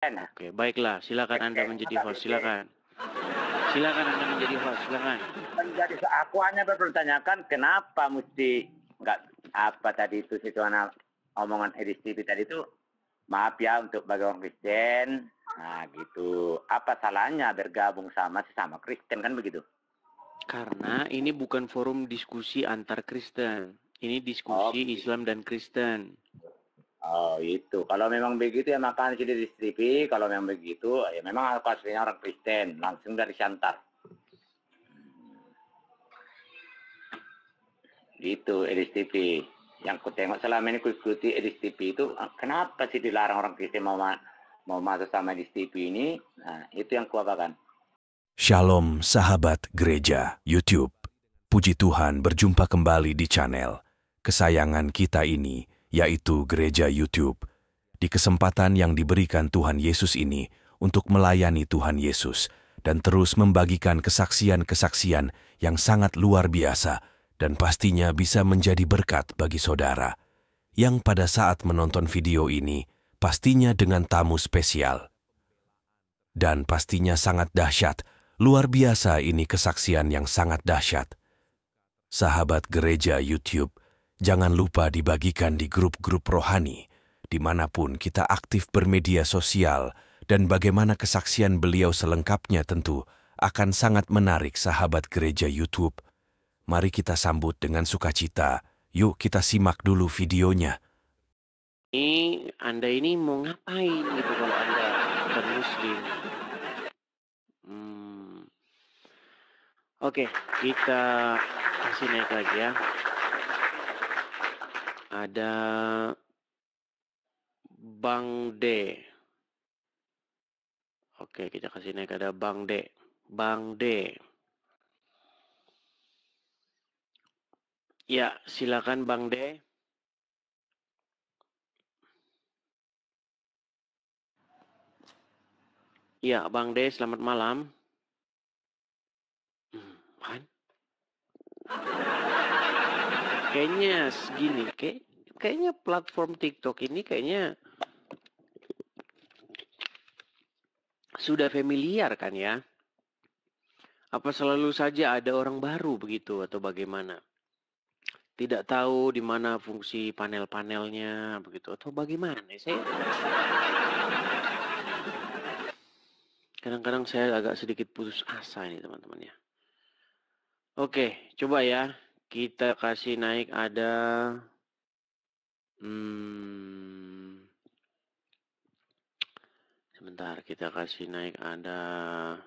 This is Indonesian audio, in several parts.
Oke, baiklah. Silakan Anda menjadi host. Silakan. Silakan Anda menjadi host. Silakan. Jadi aku hanya bertanyakan kenapa mesti nggak apa tadi itu situasi omongan Edis TV tadi itu, maaf ya untuk bagi orang Kristen. Nah gitu. Apa salahnya bergabung sama sesama Kristen kan begitu? Karena ini bukan forum diskusi antar Kristen. Ini diskusi Islam dan Kristen. Oh itu. Kalau memang begitu ya makan di Edis TV. Kalau memang begitu ya memang aku aslinya orang Kristen. Langsung dari Siantar. Gitu Edis TV. Yang ku tengok selama ini ku ikuti Edis TV itu, kenapa sih dilarang orang Kristen mau masuk sama Edis TV ini? Nah, itu yang ku apakan. Shalom sahabat gereja YouTube. Puji Tuhan berjumpa kembali di channel kesayangan kita ini, yaitu Gereja YouTube. Di kesempatan yang diberikan Tuhan Yesus ini untuk melayani Tuhan Yesus dan terus membagikan kesaksian-kesaksian yang sangat luar biasa dan pastinya bisa menjadi berkat bagi saudara yang pada saat menonton video ini pastinya dengan tamu spesial. Dan pastinya sangat dahsyat, luar biasa ini kesaksian yang sangat dahsyat. Sahabat gereja YouTube, jangan lupa dibagikan di grup-grup rohani, dimanapun kita aktif bermedia sosial, dan bagaimana kesaksian beliau selengkapnya tentu akan sangat menarik sahabat gereja YouTube. Mari kita sambut dengan sukacita. Yuk kita simak dulu videonya. Ini Anda ini mau ngapain gitu kalau Anda bukan Muslim? Oke, kita kasih naik lagi ya. Ada Bang D. Oke, kita kasih naik, ada Bang D. Bang D. Ya, silakan Bang D. Ya, Bang D, selamat malam. Kan? Kayaknya segini, kayaknya platform TikTok ini kayaknya sudah familiar kan ya? Apa selalu saja ada orang baru begitu atau bagaimana? Tidak tahu di mana fungsi panel-panelnya begitu atau bagaimana? Kadang-kadang saya agak sedikit putus asa ini teman-teman ya. Oke, coba ya kita kasih naik ada sebentar, kita kasih naik ada,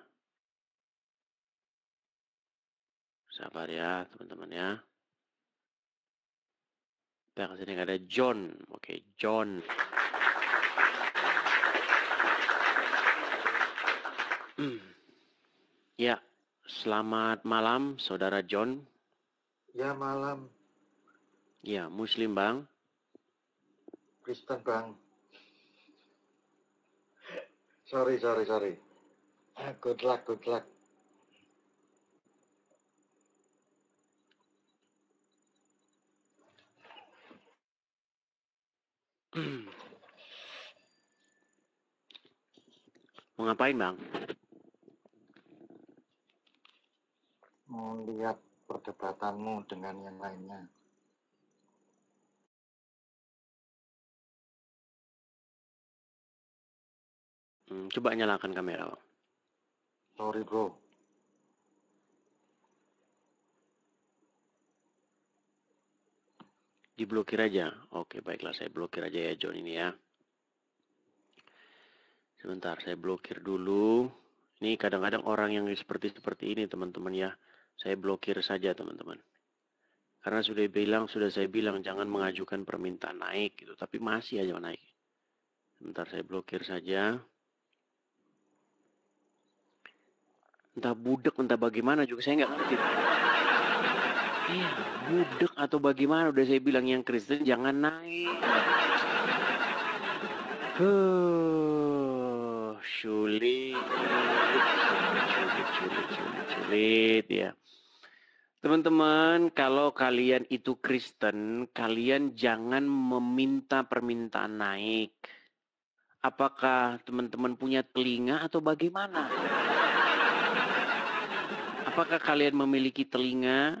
sabar ya teman-teman ya. Kita kasih naik ada John. Oke, John. Ya, selamat malam saudara John. Ya malam. Ya, Muslim Bang. Kristen Bang. Sorry. Good luck. Mau ngapain Bang? Mau lihat perdebatanmu dengan yang lainnya. Coba nyalakan kamera Bang. Sorry bro. Diblokir aja. Oke, baiklah, saya blokir aja ya John ini ya. Sebentar, saya blokir dulu. Ini kadang-kadang orang yang seperti ini teman-teman ya. Saya blokir saja teman-teman. Karena sudah saya bilang jangan mengajukan permintaan naik gitu, tapi masih aja naik. Sebentar, saya blokir saja. Entah budek, entah bagaimana juga saya nggak ngerti. Iya, budek atau bagaimana udah saya bilang yang Kristen jangan naik. Sulit ya. Teman-teman, kalau kalian itu Kristen, kalian jangan meminta permintaan naik. Apakah teman-teman punya telinga atau bagaimana? Apakah kalian memiliki telinga?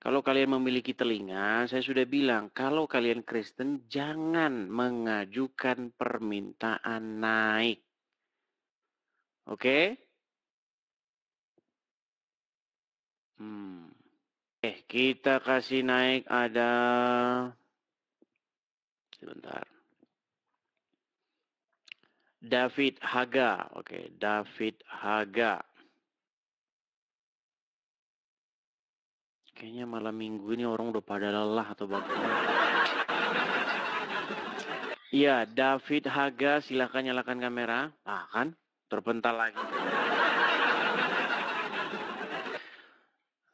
Kalau kalian memiliki telinga, saya sudah bilang, kalau kalian Kristen, jangan mengajukan permintaan naik. Oke? Kita kasih naik ada... Sebentar. David Haga. Oke, David Haga. Kayaknya malam minggu ini orang udah pada lelah atau bagaimana. Iya, David Haga, silakan nyalakan kamera. Ah kan, terpental lagi.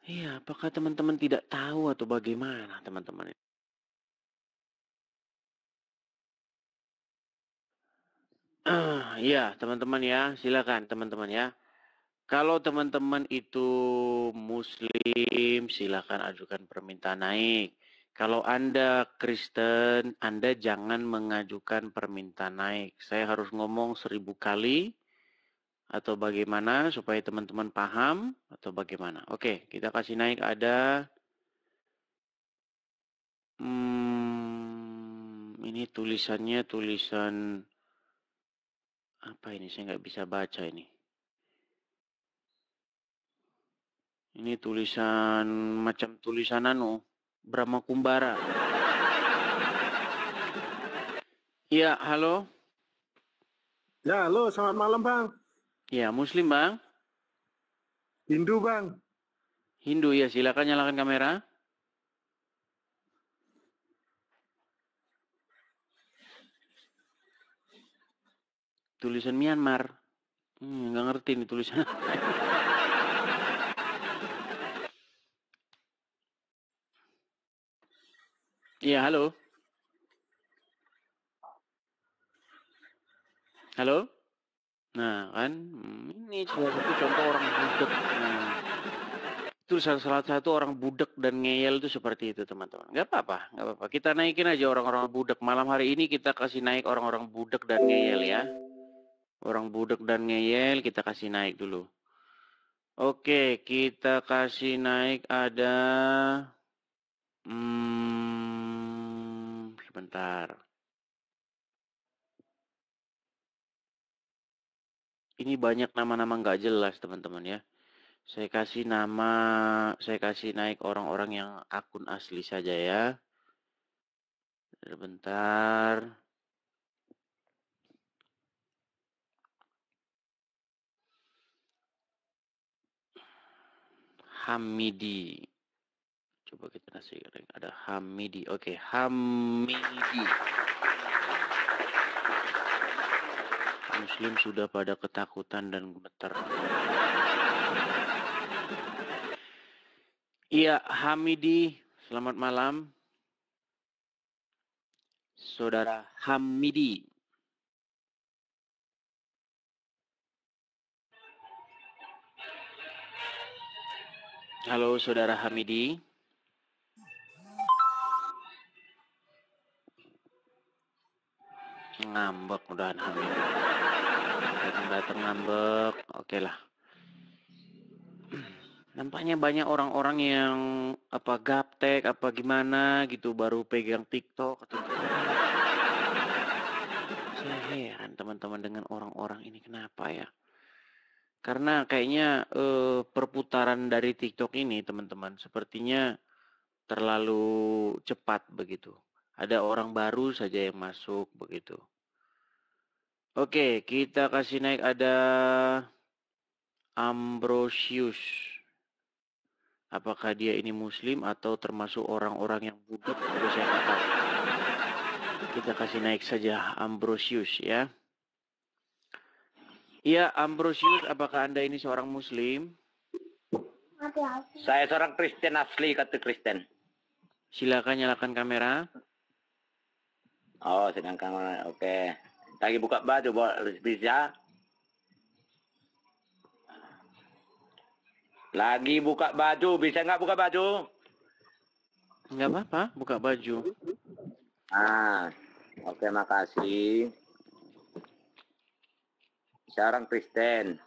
Iya, apakah teman-teman tidak tahu atau bagaimana teman-teman? Iya, teman-teman ya, silakan teman-teman ya. Kalau teman-teman itu Muslim, silakan ajukan permintaan naik. Kalau Anda Kristen, Anda jangan mengajukan permintaan naik. Saya harus ngomong 1000 kali atau bagaimana supaya teman-teman paham atau bagaimana. Oke, kita kasih naik ada... ini tulisannya tulisan... Apa ini? Saya nggak bisa baca ini. Ini tulisan macam tulisan Brahma Kumbara. Iya, halo. Ya, halo, selamat malam, Bang. Ya, Muslim, Bang. Hindu, Bang. Hindu, ya, silakan nyalakan kamera. Tulisan Myanmar. Nggak ngerti nih tulisan. Iya, halo. Halo? Nah, kan ini salah satu contoh orang budak. Nah, itu salah satu orang budak dan ngeyel itu seperti itu, teman-teman. Nggak apa-apa, nggak apa-apa. Kita naikin aja orang-orang budak. Malam hari ini kita kasih naik orang-orang budak dan ngeyel ya. Orang budak dan ngeyel kita kasih naik dulu. Oke, kita kasih naik ada... sebentar. Ini banyak nama-nama nggak jelas, teman-teman ya. Saya kasih naik orang-orang yang akun asli saja ya. Sebentar. Hamidi. Coba kita kasih ada Hamidi. Oke, Hamidi. Muslim sudah pada ketakutan dan gemetar. Iya, Hamidi. Selamat malam. Saudara Hamidi. Halo, Saudara Hamidi. Ngambek mudahan Hamidi. Datang ngambek. Oke lah. Nampaknya banyak orang-orang yang gaptek gimana gitu baru pegang TikTok atau saya heran teman-teman dengan orang-orang ini kenapa ya? Karena kayaknya perputaran dari TikTok ini teman-teman sepertinya terlalu cepat begitu. Ada orang baru saja yang masuk begitu. Oke, kita kasih naik ada Ambrosius. Apakah dia ini Muslim atau termasuk orang-orang yang budak? Terus saya nggak tahu. Kita kasih naik saja Ambrosius ya. Iya, Ambrosius, apakah Anda ini seorang Muslim? Saya seorang Kristen asli, kata Kristen. Silakan nyalakan kamera. Oh, sedang kamera. Oke. Lagi buka baju, bisa? Lagi buka baju, bisa nggak buka baju? Nggak apa-apa, buka baju. Oke, makasih. saya orang Kristen,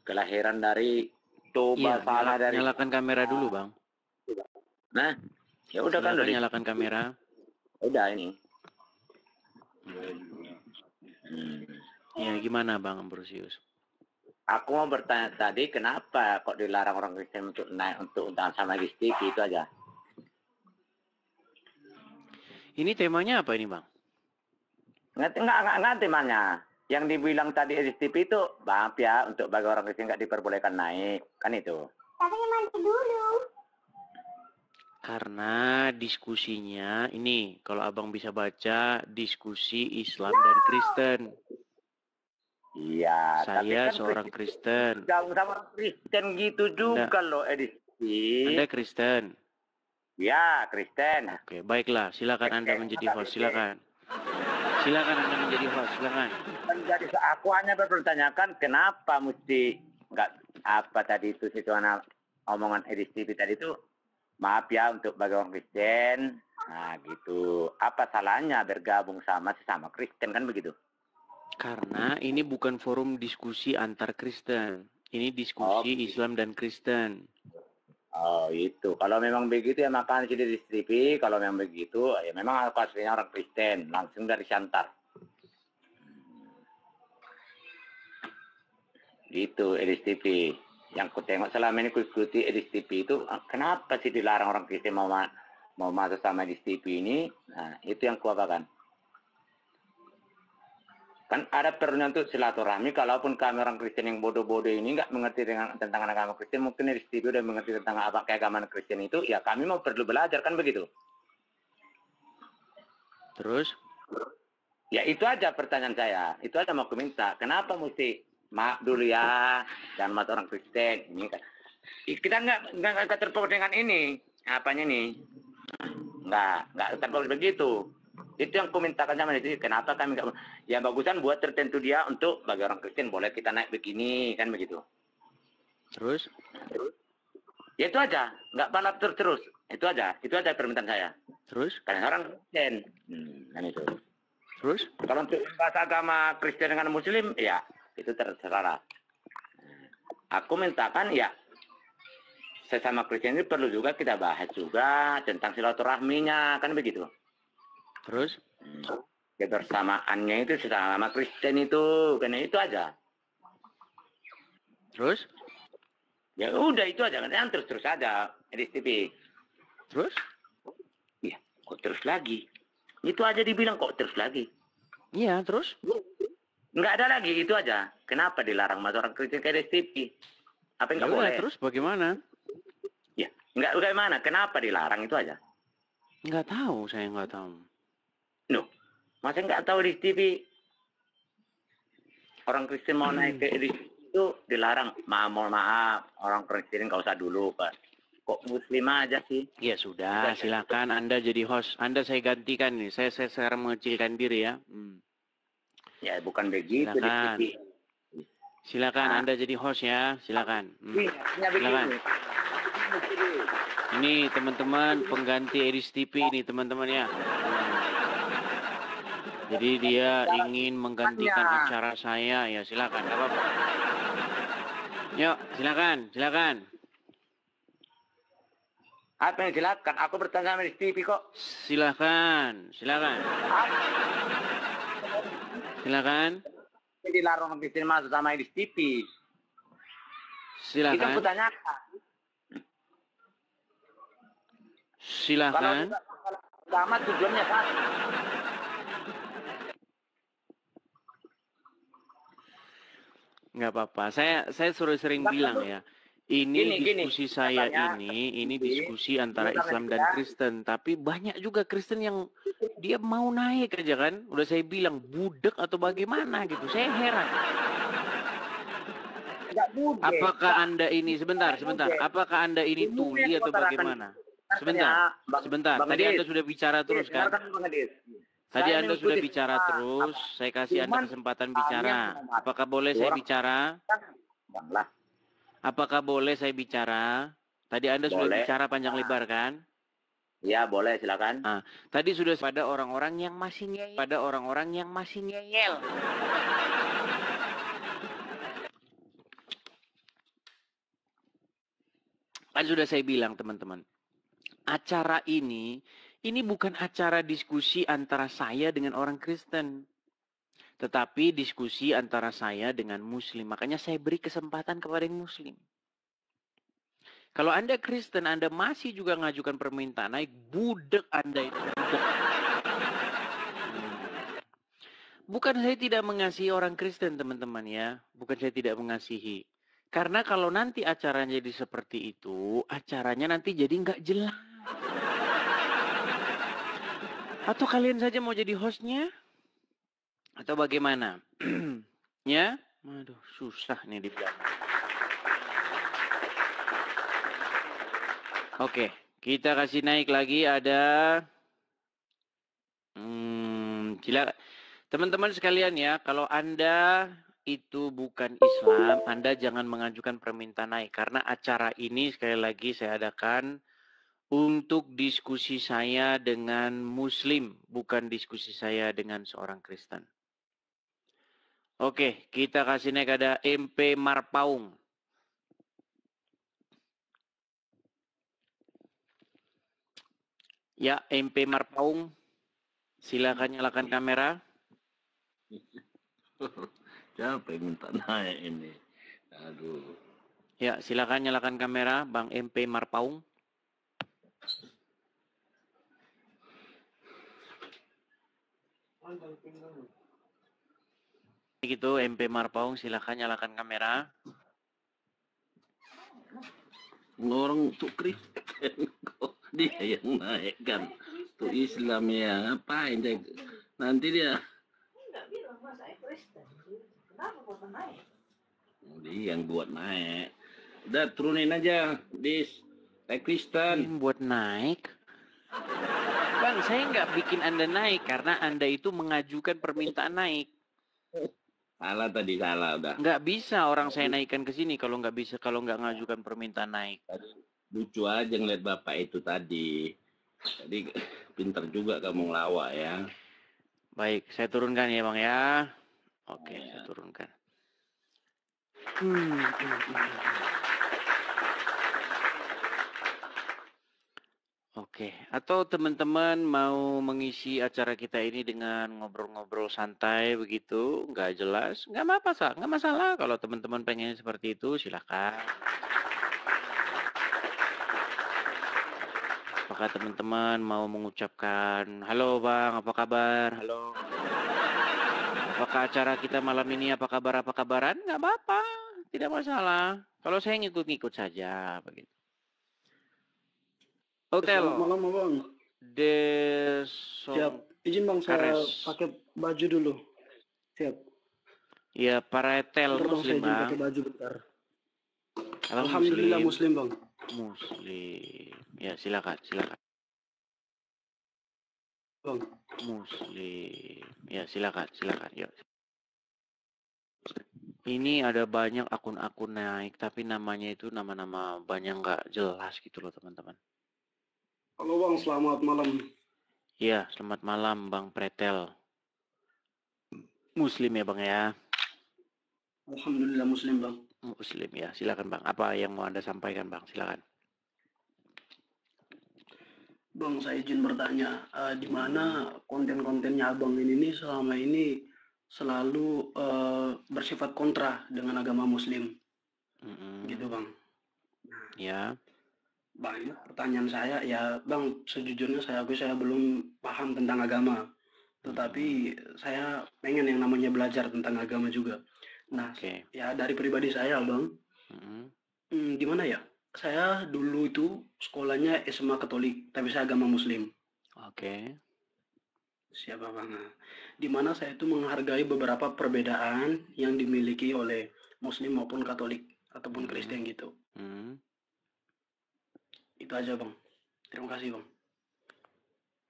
kelahiran dari Toba, Iya, sana dari. nyalakan kamera dulu, Bang. Nah, ya udah kan Silakan udah. nyalakan kamera. Udah ini. Ya, gimana Bang Ambrosius? Aku mau bertanya tadi, kenapa kok dilarang orang Kristen untuk naik untuk undangan sama di TV itu aja? Ini temanya apa ini, Bang? Nggak temanya. Yang dibilang tadi STP itu, maaf ya, untuk bagi orang Kristen nggak diperbolehkan naik. Kan itu. Tapi mandi dulu. Karena diskusinya, ini kalau Abang bisa baca, diskusi Islam dan Kristen. Iya. Saya kan seorang Kristen. Jauh sama Kristen gitu juga loh, STP. Anda Kristen? Ya, Kristen. Oke, baiklah. Silakan Anda menjadi host. Silakan. Silakan Anda menjadi host. Silakan. Jadi aku hanya berpertanyakan kenapa mesti nggak apa tadi itu situasi omongan STP tadi itu, maaf ya untuk bagi orang Kristen. Nah gitu. Apa salahnya bergabung sama sesama Kristen, kan begitu? Karena ini bukan forum diskusi antar Kristen. Ini diskusi Islam dan Kristen. Oh itu. Kalau memang begitu ya makan sih di STP. Kalau memang begitu ya memang aku aslinya orang Kristen. Langsung dari Siantar. Gitu STP. Yang ku tengok selama ini ku ikuti STP itu, kenapa sih dilarang orang Kristen mau masuk sama STP ini? Nah, itu yang ku apakan. Kan ada perlunya untuk silaturahmi, kalaupun kami orang Kristen yang bodoh-bodoh ini nggak mengerti tentang agama Kristen, mungkin STP udah mengerti tentang apa keagamaan Kristen itu, ya kami mau perlu belajar, kan begitu? Terus? Ya itu aja pertanyaan saya, itu aja mau aku minta. Kenapa mesti maaf dulu ya, jangan masuk orang Kristen. Ini kan kita nggak terpaut dengan ini, apanya nih? Nggak terpaut begitu. Itu yang aku mintakan sama itu. Kenapa kami nggak? Ya bagusan buat tertentu dia untuk bagi orang Kristen boleh kita naik begini, kan begitu. Terus? Ya itu aja, nggak balap terus. Itu aja permintaan saya. Terus? Karena orang Kristen, kan itu. Terus? Kalau untuk bahasa agama Kristen dengan Muslim, ya itu terserah. Aku mintakan ya sesama Kristen ini perlu juga kita bahas juga tentang silaturahminya, kan begitu. Terus? Kebersamaannya itu sesama Kristen itu, karena itu aja. Terus? Ya udah itu aja, kan terus aja STP. Terus? Iya, kok terus lagi? Itu aja dibilang kok terus lagi. Iya, terus? Nggak ada lagi, itu aja. Kenapa dilarang masuk orang Kristen ke STP? Apa nggak boleh? Terus bagaimana? Ya, nggak bagaimana? Kenapa dilarang itu aja? Nggak tahu, saya nggak tahu. Loh, masa nggak tahu di TV orang Kristen mau naik ke itu dilarang? Mohon maaf, orang Kristen nggak usah dulu, Pak. Kok Muslim aja sih? Ya sudah, silakan Anda jadi host. Anda saya gantikan nih. Saya sekarang mengecilkan diri ya. Ya bukan begitu Silakan. di TV. Silakan Anda jadi host ya. Silakan. Silakan. Ini teman-teman pengganti Edis TV ini teman-teman ya. Jadi dia ingin menggantikan acara saya ya, silakan. Gak apa-apa. Yuk, silakan. Apa yang silakan? Aku bertanya sama di TV kok. Silakan. Silakan. Jadi larang Kristen masuk sama di TV. Silakan. Itu aku tanyakan. Silakan. Kalau sama tujuannya satu. Nggak apa-apa. Saya suruh sering bilang ya. Ini diskusi saya ini diskusi antara Islam dan Kristen. Tapi banyak juga Kristen yang dia mau naik aja kan. Udah saya bilang budak atau bagaimana gitu. Saya heran. Apakah Anda ini sebentar. Apakah Anda ini tuli atau bagaimana? Sebentar. Tadi Anda sudah bicara terus kan? Tadi Anda sudah bicara terus. Saya kasih Anda kesempatan bicara. Apakah boleh saya bicara? Apakah boleh saya bicara? Tadi Anda sudah bicara panjang lebar kan? Ya boleh, silakan. Tadi sudah pada orang-orang yang masih ngeyel. Kan sudah saya bilang teman-teman, acara ini bukan acara diskusi antara saya dengan orang Kristen. Tetapi diskusi antara saya dengan Muslim. Makanya saya beri kesempatan kepada yang Muslim. Kalau Anda Kristen, Anda masih juga mengajukan permintaan naik, budek Anda itu. Budek. Bukan saya tidak mengasihi orang Kristen, teman-teman ya. Bukan saya tidak mengasihi. Karena kalau nanti acaranya jadi seperti itu, acaranya nanti jadi nggak jelas. Atau kalian saja mau jadi hostnya? Atau bagaimana? Ya? Aduh, susah nih dibilang. Oke, kita kasih naik lagi ada... Teman-teman sekalian ya, kalau Anda itu bukan Islam, Anda jangan mengajukan permintaan naik. Karena acara ini sekali lagi saya adakan untuk diskusi saya dengan Muslim, bukan diskusi saya dengan seorang Kristen. Oke, kita kasih naik ada MP Marpaung. Ya, MP Marpaung, silakan nyalakan kamera. Siapa yang minta naik ini? Aduh. Ya, silakan nyalakan kamera, Bang MP Marpaung. Gitu, MP Marpaung, silakan nyalakan kamera. Orang tuh Kristen kok dia yang naik kan? Tuh Islam ya, ngapain dia? Nanti dia. Enggak bilang mas saya Kristen. Kenapa kok naik? Dia yang buat naik. Udah turunin aja, Dis. Kayak Kristen. Buat naik. Bang, saya nggak bikin Anda naik karena Anda itu mengajukan permintaan naik. Salah tadi, salah udah. Nggak bisa orang saya naikkan ke sini kalau nggak bisa, kalau nggak ngajukan permintaan naik. Lucu aja ngeliat bapak itu tadi. Tadi pinter juga kamu ngelawak ya. Baik, saya turunkan ya Bang ya. Oke, Ya. saya turunkan. Oke, atau teman-teman mau mengisi acara kita ini dengan ngobrol-ngobrol santai begitu, nggak jelas, nggak apa-apa, nggak masalah. Kalau teman-teman pengen seperti itu, silakan. Apakah teman-teman mau mengucapkan, halo Bang, apa kabar? Halo. Apakah acara kita malam ini apa kabaran? Nggak apa-apa, tidak masalah. Kalau saya ngikut-ngikut saja, begitu. Hotel. Selamat malam Bang. Siap. Izin Bang saya pakai baju dulu. Siap. Ya, Paretel Muslim Bang. Saya Bang. pakai baju bentar. Alhamdulillah Muslim Bang. Muslim. Ya, silakan. Bang. Muslim. Ya, silakan. Yuk. Ini ada banyak akun-akun naik, tapi namanya itu nama-nama banyak nggak jelas gitu loh teman-teman. Halo Bang, selamat malam. Iya, selamat malam Bang Pretel. Muslim ya Bang ya? Alhamdulillah Muslim Bang. Muslim ya, silakan Bang. Apa yang mau Anda sampaikan Bang? Silakan. Bang, saya izin bertanya, di mana konten-kontennya Abang ini selama ini selalu bersifat kontra dengan agama Muslim, gitu Bang. Ya. Bang, ini pertanyaan saya ya Bang, sejujurnya saya belum paham tentang agama, tetapi saya pengen yang namanya belajar tentang agama juga. Nah, ya dari pribadi saya Bang, di mana ya? Saya dulu itu sekolahnya SMA Katolik, tapi saya agama Muslim. Oke. Siapa Bang? Di mana saya itu menghargai beberapa perbedaan yang dimiliki oleh Muslim maupun Katolik ataupun Kristen gitu. Itu aja Bang. Terima kasih Bang.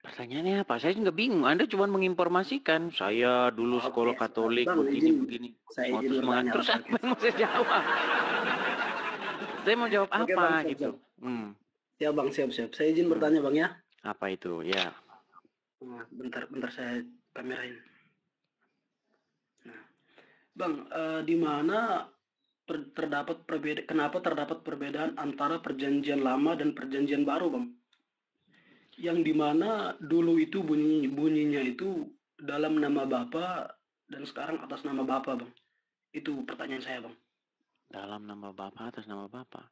Pertanyaannya apa? Saya juga bingung. Anda cuma menginformasikan. Saya dulu sekolah Katolik, Bang, begini. Saya izin bertanya. Terus apa yang mau saya jawab? Saya mau jawab apa Bang, gitu? Siap Bang, siap. Saya izin bertanya Bang ya. Apa itu? Ya. Nah, bentar saya kamerain. Nah, Bang, di mana kenapa terdapat perbedaan antara perjanjian lama dan perjanjian baru, Bang? Yang dimana dulu itu bunyinya itu dalam nama Bapa dan sekarang atas nama Bapa, Bang. Itu pertanyaan saya, Bang. Dalam nama Bapa, atas nama Bapa.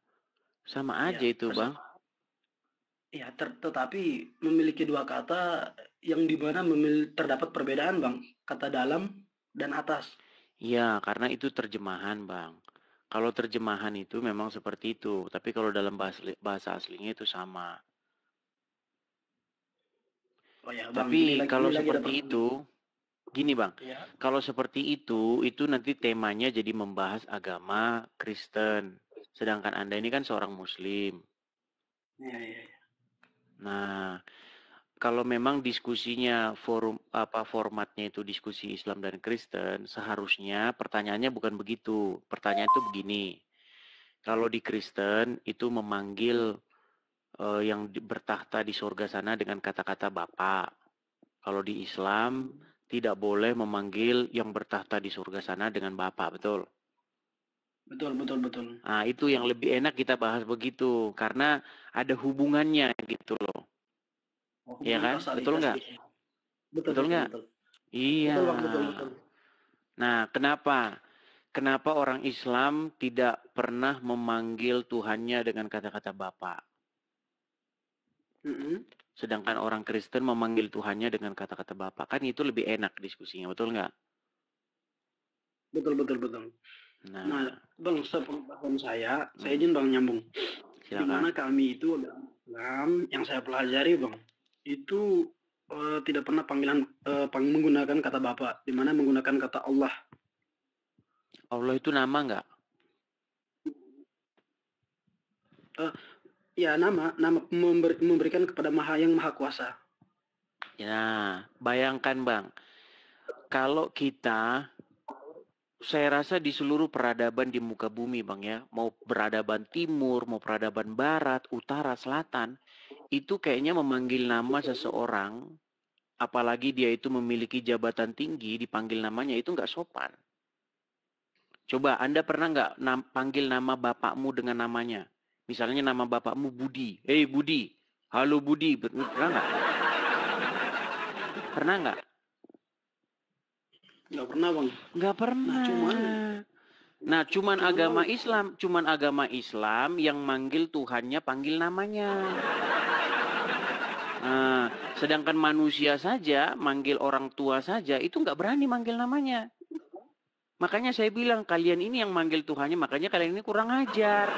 Sama aja itu, Bang. Ya, tetapi memiliki dua kata yang dimana terdapat perbedaan, Bang. Kata dalam dan atas. Iya, karena itu terjemahan, Bang. Kalau terjemahan itu memang seperti itu, tapi kalau dalam bahasa aslinya itu sama. Oh ya, Bang, tapi kalau seperti itu, gini Bang, ya. Kalau seperti itu nanti temanya jadi membahas agama Kristen. Sedangkan Anda ini kan seorang Muslim. Iya. Nah, kalau memang diskusinya formatnya itu diskusi Islam dan Kristen, seharusnya pertanyaannya bukan begitu. Pertanyaan itu begini. Kalau di Kristen itu memanggil yang bertahta di surga sana dengan kata-kata Bapa. Kalau di Islam tidak boleh memanggil yang bertahta di surga sana dengan Bapa, betul? Betul. Nah, itu yang lebih enak kita bahas begitu, karena ada hubungannya gitu loh. Iya kan? Betul nggak? Betul nggak? Iya. Betul. Nah, kenapa orang Islam tidak pernah memanggil Tuhannya dengan kata-kata Bapa? Sedangkan orang Kristen memanggil Tuhannya dengan kata-kata Bapa. Kan itu lebih enak diskusinya, betul nggak? Betul. Nah, Bang, sepengetahuan saya izin Bang nyambung. Di mana kami itu yang saya pelajari, Bang, itu tidak pernah menggunakan kata Bapa, di mana menggunakan kata Allah. Allah itu nama nggak? Ya, nama memberikan kepada yang Maha Kuasa. Ya, bayangkan Bang, kalau saya rasa di seluruh peradaban di muka bumi Bang ya, mau peradaban timur, mau peradaban barat, utara, selatan, itu kayaknya memanggil nama seseorang, apalagi dia itu memiliki jabatan tinggi, dipanggil namanya itu nggak sopan. Coba Anda pernah nggak panggil nama bapakmu dengan namanya? Misalnya nama bapakmu Budi. Hei Budi, halo Budi, pernah nggak? Pernah nggak? Nggak pernah Bang. Nggak pernah. Cuman agama Islam yang manggil Tuhannya panggil namanya. Nah, sedangkan manusia saja manggil orang tua saja itu nggak berani manggil namanya. Makanya saya bilang kalian ini yang manggil Tuhannya, makanya kalian ini kurang ajar.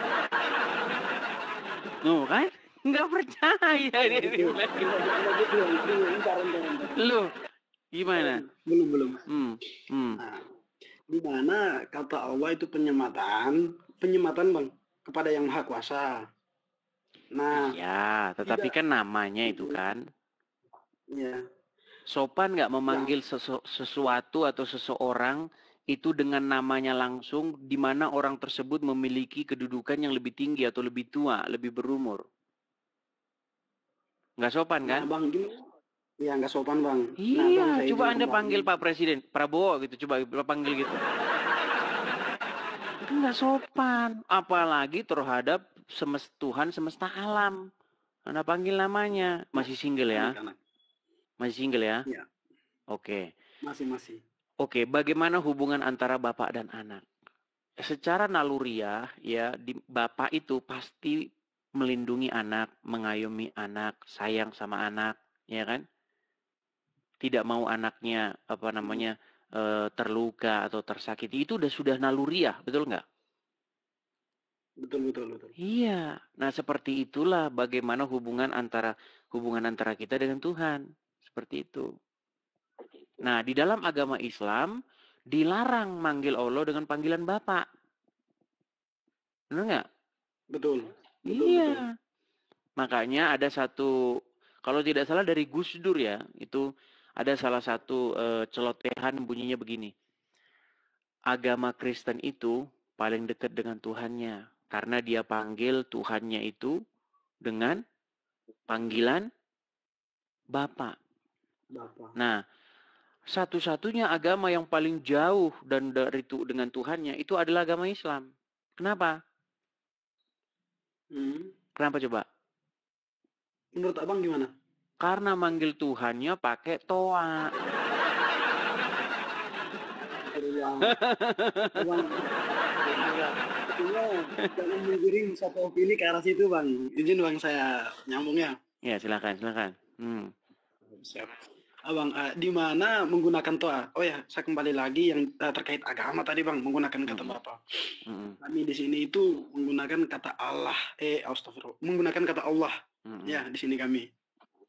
Nuh kan? Nggak percaya dia. Loh, gimana? Belum. Nah, di mana kata Allah itu penyematan Bang, kepada yang Maha Kuasa. Nah, ya, tetapi kan namanya itu kan. Ya. Sopan nggak memanggil sesuatu atau seseorang itu dengan namanya langsung, di mana orang tersebut memiliki kedudukan yang lebih tinggi atau lebih tua, lebih berumur. Nggak sopan kan? Nah, Bang, iya nggak sopan Bang. Iya, coba Anda panggil Pak Presiden, Prabowo gitu, coba panggil gitu. Itu nggak sopan, apalagi terhadap Tuhan semesta alam. Anda panggil namanya, masih single ya? Masih single ya? Iya. Oke. Masih. Oke, bagaimana hubungan antara bapak dan anak? Secara naluriah ya, bapak itu pasti melindungi anak, mengayomi anak, sayang sama anak, ya kan? Tidak mau anaknya terluka atau tersakiti, itu sudah naluriah, betul nggak? Betul. Iya. Nah, seperti itulah bagaimana hubungan antara kita dengan Tuhan. Seperti itu. Nah, di dalam agama Islam dilarang manggil Allah dengan panggilan Bapak. Benar nggak? Betul. Iya. Makanya ada satu, kalau tidak salah dari Gus Dur ya, itu ada salah satu celotehan bunyinya begini. Agama Kristen itu paling dekat dengan Tuhannya. Karena dia panggil Tuhannya itu dengan panggilan Bapak. Nah, satu-satunya agama yang paling jauh dan dengan Tuhannya itu adalah agama Islam. Kenapa? Kenapa coba? Menurut abang gimana? Karena manggil Tuhannya pakai toa. Abang, jangan menggiring satu opini ke arah situ bang. Izin bang saya nyambungnya. Ya silakan. Siap. Abang, di mana menggunakan toa? Oh ya, saya kembali lagi yang terkait agama tadi bang, menggunakan kata Bapa. Kami di sini itu menggunakan kata Allah, astagfirullah, menggunakan kata Allah. Ya, di sini kami.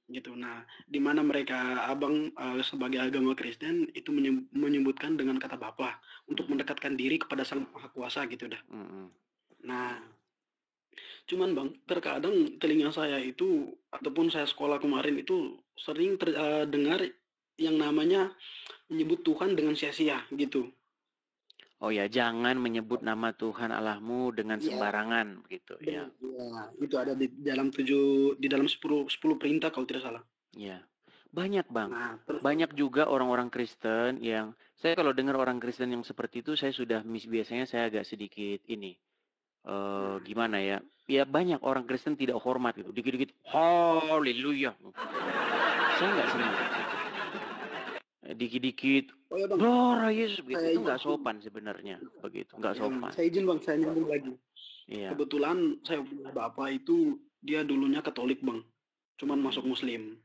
Gitu. Nah, di mana mereka abang sebagai agama Kristen itu menyebutkan dengan kata Bapa untuk mendekatkan diri kepada Sang Maha Kuasa gitu dah. Nah, cuman bang, terkadang telinga saya itu ataupun saya sekolah kemarin itu sering dengar yang namanya menyebut Tuhan dengan sia-sia gitu. Oh ya, jangan menyebut nama Tuhan Allahmu dengan sembarangan gitu ya. Ya, itu ada di dalam 10 perintah kalau tidak salah. Ya. Banyak bang. Banyak juga orang-orang Kristen yang saya kalau dengar orang Kristen yang seperti itu saya sudah biasanya saya agak sedikit ini gimana ya? Ya banyak orang Kristen tidak hormat gitu. Dikit-dikit haleluya. Saya nggak senang gitu. Dikit-dikit glory Yesus gitu. Itu nggak sopan sebenarnya begitu. Nggak sopan. Saya izin bang, saya nyambung lagi. Iya. Kebetulan saya punya bapak itu dia dulunya Katolik bang, cuman masuk Muslim.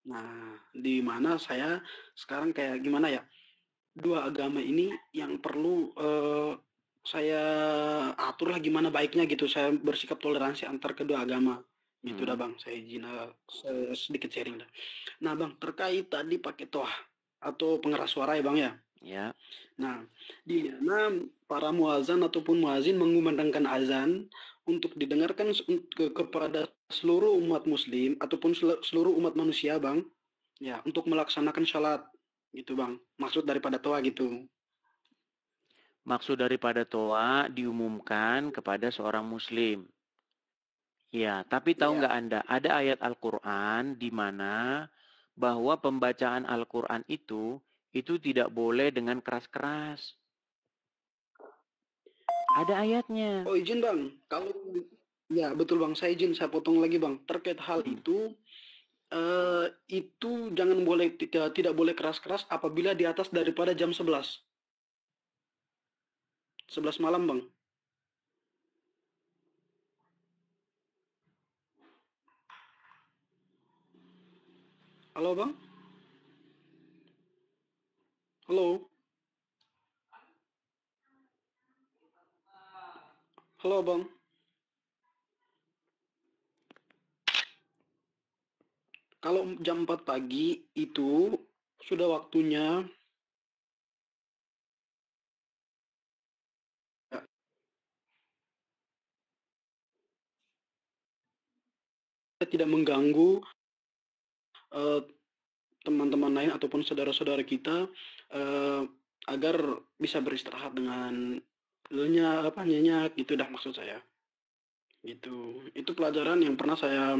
Nah, di mana saya sekarang kayak gimana ya? Dua agama ini yang perlu saya atur lah gimana baiknya gitu. Saya bersikap toleransi antar kedua agama. Gitu dah bang, saya izin sedikit sharing dah. Nah bang, terkait tadi pakai toah atau pengeras suara ya bang ya? Ya. Nah, di mana para muazan ataupun muazin mengumandangkan azan untuk didengarkan kepada seluruh umat muslim ataupun seluruh umat manusia bang, ya untuk melaksanakan syalat gitu bang. Maksud daripada toa gitu. Maksud daripada toa diumumkan kepada seorang muslim. Ya, tapi tahu nggak Anda, ada ayat Al-Quran di mana bahwa pembacaan Al-Quran itu tidak boleh dengan keras-keras. Ada ayatnya. Oh izin bang, kalau ya betul bang, saya izin saya potong lagi bang. Terkait hal itu jangan boleh tidak boleh keras-keras apabila di atas daripada jam 11 malam bang. Halo bang? Halo? Halo bang? Kalau jam 4 pagi itu sudah waktunya tidak mengganggu teman-teman lain ataupun saudara-saudara kita agar bisa beristirahat dengan nyenyak gitu dah maksud saya. Gitu. Itu pelajaran yang pernah saya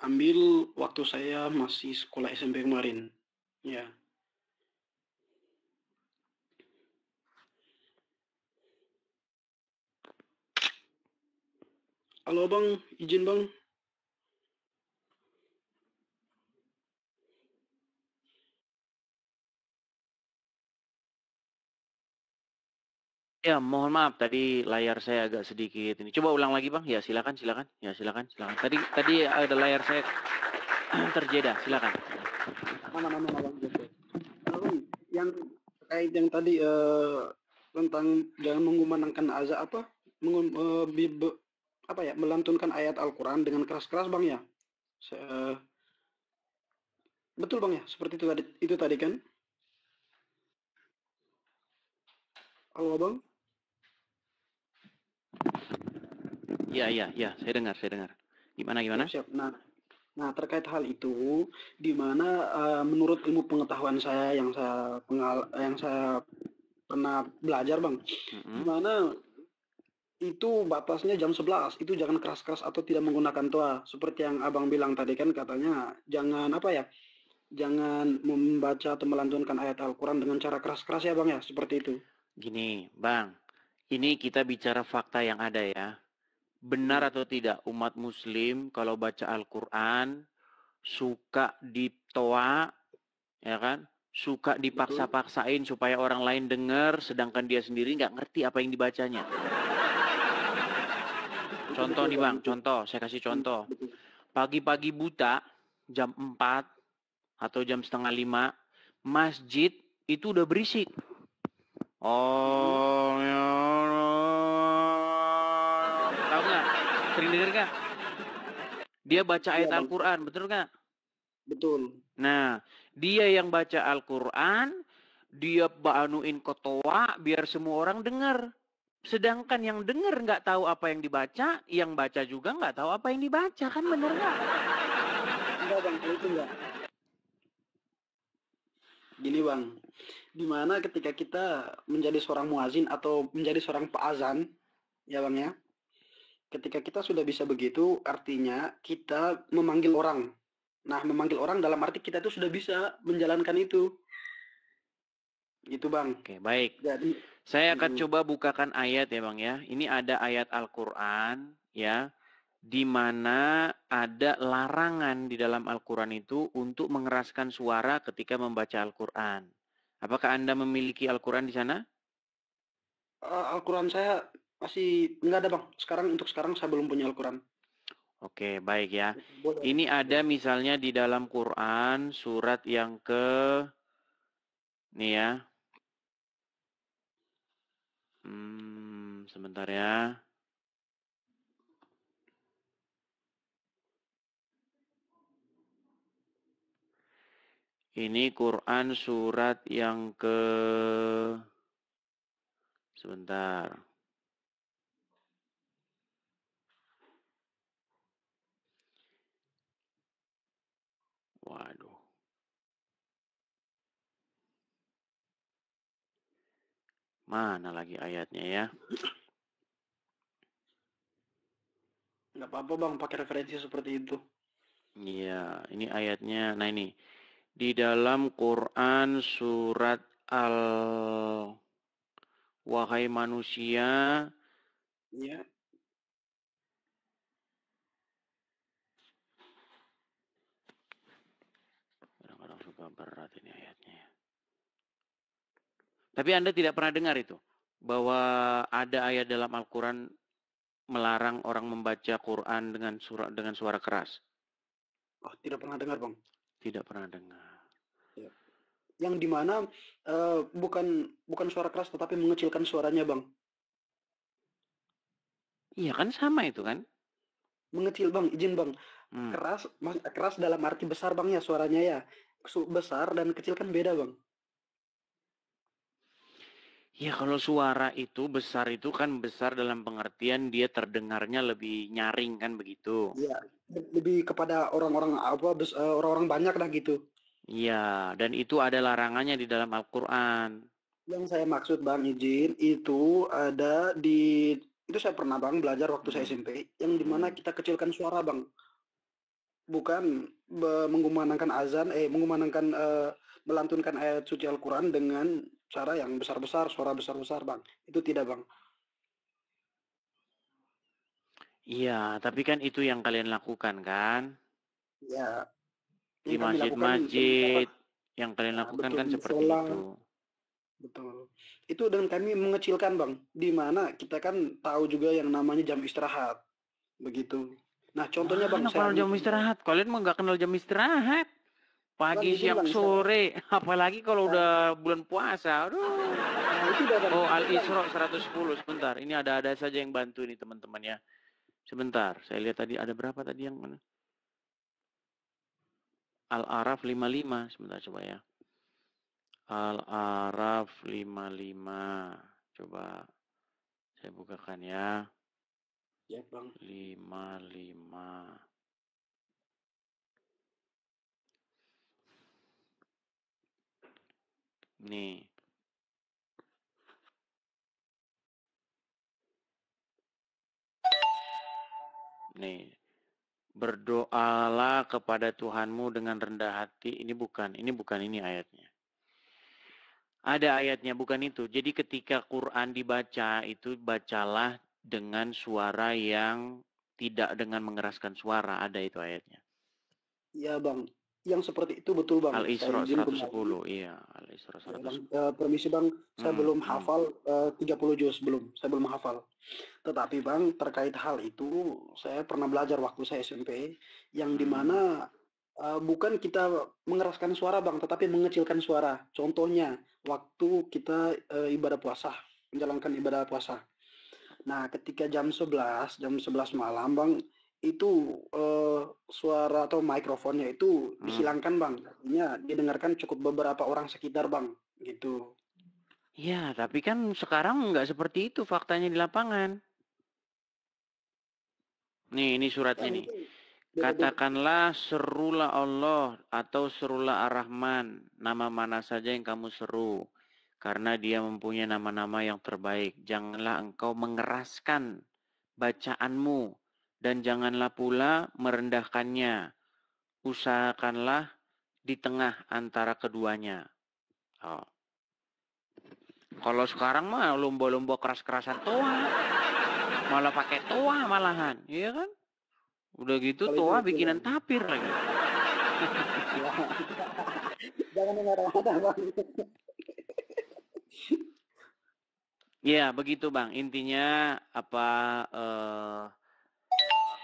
ambil waktu saya masih sekolah SMP kemarin. Ya. Halo bang, izin bang. Ya, mohon maaf tadi layar saya agak sedikit ini. Coba ulang lagi, Bang. Ya, silakan. Ya, silakan. Tadi ada layar saya terjeda. Silakan. Mana Bang. Yang terkait yang tadi tentang jangan mengumandangkan azan melantunkan ayat Al-Quran dengan keras-keras Bang ya. Betul Bang ya, seperti itu tadi kan? Halo Bang? Iya, saya dengar. Gimana? Siap. Nah, terkait hal itu, di mana menurut ilmu pengetahuan saya yang saya pernah belajar Bang, di mana itu batasnya jam 11, itu jangan keras-keras atau tidak menggunakan toa. Seperti yang Abang bilang tadi kan katanya, jangan membaca atau melantunkan ayat Al-Quran dengan cara keras-keras ya Bang ya, seperti itu. Gini, Bang, Ini kita bicara fakta yang ada ya. Benar atau tidak umat muslim kalau baca Al-Quran suka ditoa, ya kan? Suka dipaksa-paksain supaya orang lain dengar, sedangkan dia sendiri nggak ngerti apa yang dibacanya. Contoh nih Bang, contoh, saya kasih contoh. Pagi-pagi buta, jam 4 atau jam setengah 5, masjid itu udah berisik. Oh, ya Allah. Tahu nggak? Sering dengar nggak? Dia baca ayat Al-Quran, betul nggak? Betul. Nah, dia yang baca Al-Quran, dia banuin kotoa biar semua orang dengar. Sedangkan yang dengar nggak tahu apa yang dibaca, yang baca juga nggak tahu apa yang dibaca, kan bener nggak? Enggak Bang, kalau itu enggak. Gini Bang, dimana ketika kita menjadi seorang muazin atau menjadi seorang peazan, ya Bang ya, ketika kita sudah bisa begitu, artinya kita memanggil orang. Nah, memanggil orang dalam arti kita tuh sudah bisa menjalankan itu. Gitu Bang. Oke, baik. Jadi, saya akan coba bukakan ayat ya Bang ya. Ini ada ayat Al-Quran ya, di mana ada larangan di dalam Al-Quran itu untuk mengeraskan suara ketika membaca Al-Quran. Apakah Anda memiliki Al-Quran di sana? Al-Quran saya masih nggak ada Bang. Untuk sekarang saya belum punya Al-Quran. Oke, baik ya. Ini ada misalnya di dalam Quran surat yang ke, nih ya. Sebentar ya. Ini Quran surat yang ke, sebentar. Waduh. Mana lagi ayatnya ya? Nggak apa-apa Bang, pakai referensi seperti itu. Iya, ini ayatnya. Nah ini. Di dalam Quran surat Wahai manusia. Iya. Kadang-kadang suka berat ini ayatnya. Tapi Anda tidak pernah dengar itu? Bahwa ada ayat dalam Al-Quran melarang orang membaca Quran dengan suara keras? Oh, tidak pernah dengar Bang. Tidak pernah dengar. Ya. Yang dimana bukan suara keras tetapi mengecilkan suaranya Bang. Iya kan sama itu kan? Mengecil Bang, izin Bang. Keras dalam arti besar Bang ya suaranya ya. Besar dan kecil kan beda Bang. Ya kalau suara itu besar itu kan besar dalam pengertian dia terdengarnya lebih nyaring kan begitu. Iya, lebih kepada orang-orang orang-orang banyak lah gitu. Iya, dan itu ada larangannya di dalam Al-Quran. Yang saya maksud Bang izin itu ada di, itu saya pernah Bang belajar waktu saya SMP, yang dimana kita kecilkan suara Bang. Bukan mengumandangkan azan, melantunkan ayat suci Al-Quran dengan cara yang besar-besar, suara besar-besar Bang. Itu tidak Bang. Iya, tapi kan itu yang kalian lakukan kan? Ya. Di masjid-masjid yang kalian lakukan kan seperti itu. Betul. Itu dengan kami mengecilkan Bang, di mana kita kan tahu juga yang namanya jam istirahat. Begitu. Nah, contohnya Bang, kenal jam istirahat. Kalian mah nggak kenal jam istirahat. Pagi, siang, sore. Apalagi kalau udah bulan puasa. Aduh. Oh, Al-Isra 110. Sebentar. Ini ada saja yang bantu nih teman-teman ya. Sebentar. Saya lihat tadi ada berapa tadi yang mana? Al-Araf 55. Sebentar coba ya. Al-Araf 55. Coba saya bukakan ya. Ya, Bang. 55. Nih. Nih. Berdoalah kepada Tuhanmu dengan rendah hati. Ini bukan ini ayatnya. Ada ayatnya, bukan itu. Jadi ketika Quran dibaca, itu bacalah dengan suara yang tidak dengan mengeraskan suara. Ada itu ayatnya. Iya bang, yang seperti itu betul bang. Saya Al-Isra izin 110, kembali. iya. Al-Isra Ya, 110. bang, permisi bang, saya belum Hmm. hafal 30 juz belum. Saya belum hafal. Tetapi bang, terkait hal itu, saya pernah belajar waktu saya SMP, yang dimana bukan kita mengeraskan suara bang, tetapi mengecilkan suara. Contohnya, waktu kita ibadah puasa, menjalankan ibadah puasa. Nah, ketika jam 11 malam bang, itu suara atau mikrofonnya itu dihilangkan bang. Artinya didengarkan cukup beberapa orang sekitar bang, gitu. Ya, tapi kan sekarang nggak seperti itu faktanya di lapangan. Nih, ini suratnya nih. Katakanlah serulah Allah atau serulah Ar-Rahman, nama mana saja yang kamu seru. Karena dia mempunyai nama-nama yang terbaik. Janganlah engkau mengeraskan bacaanmu. Dan janganlah pula merendahkannya. Usahakanlah di tengah antara keduanya. Oh. Kalau sekarang mah lomba-lomba keras-kerasan toa. Malah pakai toa malahan. Iya kan? Udah gitu toa bikinan tapir lagi. Jangan mengarah-arah bang. Ya begitu bang. Intinya apa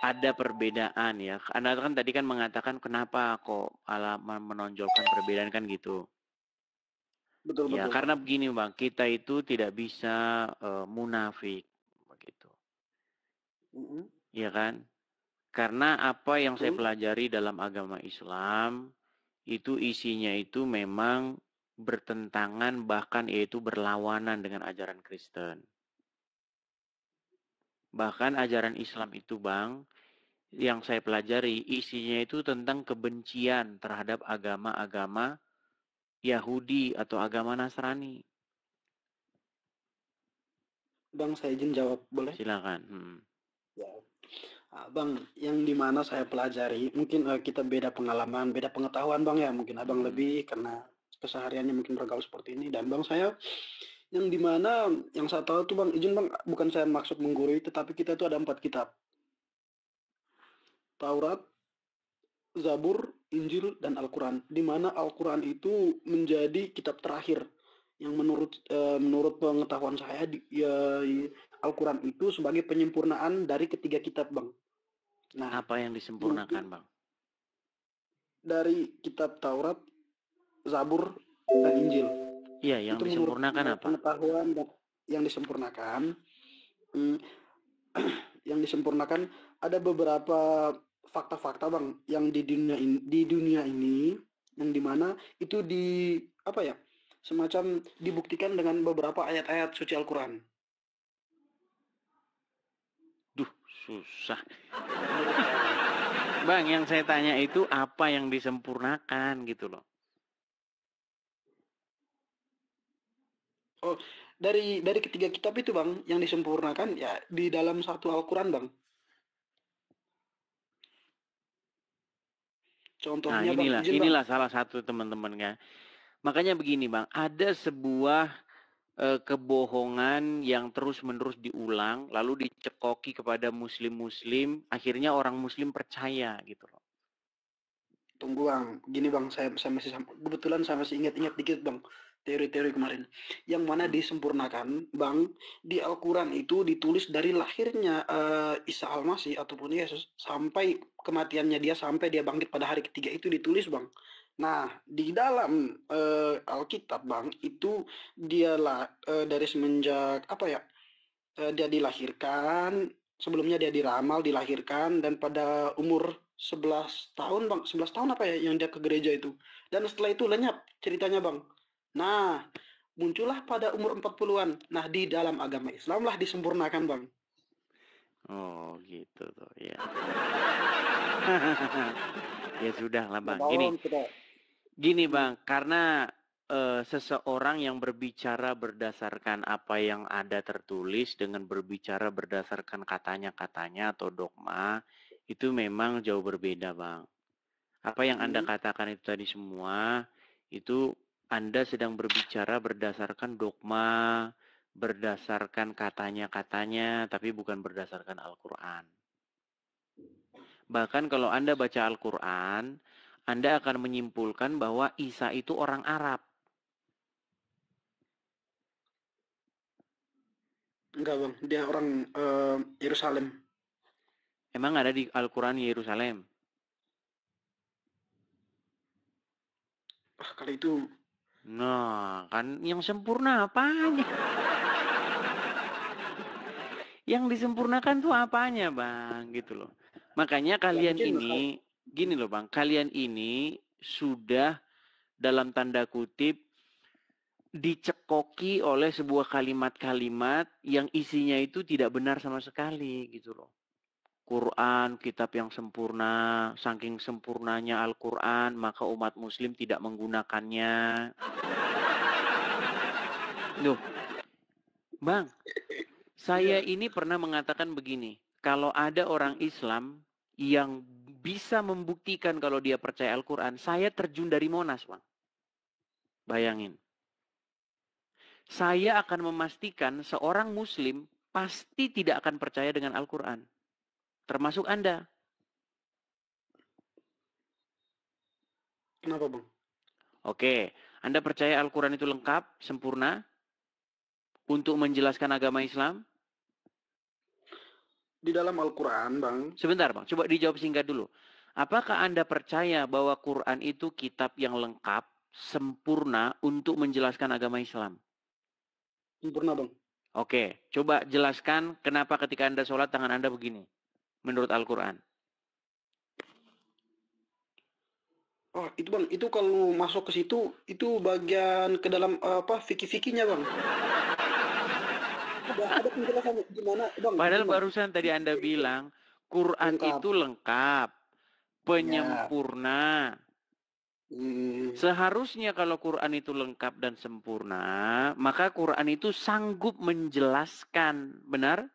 ada perbedaan ya. Anda kan tadi kan mengatakan kenapa kok menonjolkan perbedaan kan gitu. Betul, Ya betul, karena begini bang, kita itu tidak bisa munafik begitu. Ya kan? Karena apa yang saya pelajari dalam agama Islam itu isinya itu memang bertentangan bahkan yaitu berlawanan dengan ajaran Kristen. Bahkan ajaran Islam itu bang, yang saya pelajari isinya itu tentang kebencian terhadap agama-agama Yahudi atau agama Nasrani. Bang, saya izin jawab, boleh? Silakan. Ya. Bang, yang dimana saya pelajari, mungkin kita beda pengalaman, beda pengetahuan bang ya, mungkin abang lebih karena kesehariannya mungkin bergaul seperti ini, dan bang saya yang dimana yang saya tahu tuh bang, izin bang, bukan saya maksud menggurui, tetapi kita tuh ada 4 kitab, Taurat, Zabur, Injil, dan Al-Quran, dimana Al-Quran itu menjadi kitab terakhir yang menurut pengetahuan saya Al-Quran itu sebagai penyempurnaan dari ketiga kitab bang. Nah, apa yang disempurnakan bang? Dari kitab Taurat, Zabur, dan Injil. Iya, yang itu disempurnakan apa? Pengetahuan yang disempurnakan, yang disempurnakan ada beberapa fakta-fakta bang yang di dunia ini yang dimana itu semacam dibuktikan dengan beberapa ayat-ayat suci Al-Quran. Duh, susah. Bang, yang saya tanya itu apa yang disempurnakan gitu loh. Oh, dari ketiga kitab itu bang, yang disempurnakan ya di dalam satu Al-Quran bang. Contohnya nah, inilah salah satu teman-teman ya. Makanya begini bang, ada sebuah kebohongan yang terus-menerus diulang, lalu dicekoki kepada muslim-muslim, akhirnya orang muslim percaya gitu loh. Tunggu bang, gini bang, saya masih kebetulan saya masih ingat-ingat dikit bang, teori-teori kemarin, yang mana disempurnakan bang, di Al-Quran itu ditulis dari lahirnya Isa Al-Masih ataupun Yesus sampai kematiannya dia, sampai dia bangkit pada hari ketiga itu ditulis bang. Nah, di dalam Alkitab bang, itu dialah dari semenjak dia dilahirkan, sebelumnya dia diramal, dilahirkan, dan pada umur 11 tahun bang, 11 tahun apa ya yang dia ke gereja itu, dan setelah itu lenyap ceritanya bang. Nah, muncullah pada umur 40-an. Nah, di dalam agama Islam lah disempurnakan bang. Oh gitu tuh ya. Ya sudah lah bang. Gini bang, karena seseorang yang berbicara berdasarkan apa yang ada tertulis dengan berbicara berdasarkan katanya atau dogma itu memang jauh berbeda bang. Apa yang Anda katakan itu tadi semua itu Anda sedang berbicara berdasarkan dogma, berdasarkan katanya-katanya, tapi bukan berdasarkan Al-Quran. Bahkan kalau Anda baca Al-Quran, Anda akan menyimpulkan bahwa Isa itu orang Arab. Enggak bang, dia orang Yerusalem. Emang ada di Al-Quran Yerusalem? Kalau itu. Nah, kan yang sempurna apanya? Yang disempurnakan tuh apanya, Bang? Gitu loh. Makanya kalian ini, gini loh Bang, kalian ini sudah dalam tanda kutip dicekoki oleh sebuah kalimat-kalimat yang isinya itu tidak benar sama sekali gitu loh. Quran, kitab yang sempurna, saking sempurnanya Al-Quran, maka umat muslim tidak menggunakannya. Loh, Bang, saya ini pernah mengatakan begini, kalau ada orang Islam yang bisa membuktikan kalau dia percaya Al-Quran, saya terjun dari Monas, Bang. Bayangin. Saya akan memastikan seorang muslim pasti tidak akan percaya dengan Al-Quran. Termasuk Anda. Kenapa Bang? Oke, Anda percaya Al-Quran itu lengkap, sempurna, untuk menjelaskan agama Islam? Di dalam Al-Quran, Bang. Sebentar, Bang. Coba dijawab singkat dulu. Apakah Anda percaya bahwa Quran itu kitab yang lengkap, sempurna untuk menjelaskan agama Islam? Sempurna, Bang. Oke, coba jelaskan kenapa ketika Anda sholat tangan Anda begini, menurut Al-Quran. Oh, itu Bang, itu kalau masuk ke situ, itu bagian ke dalam fikih-fikihnya, Bang. Ada penjelasannya gimana, Bang? Padahal barusan tadi Anda bilang Quran lengkap. Itu lengkap, penyempurna. Seharusnya kalau Quran itu lengkap dan sempurna, maka Quran itu sanggup menjelaskan, benar?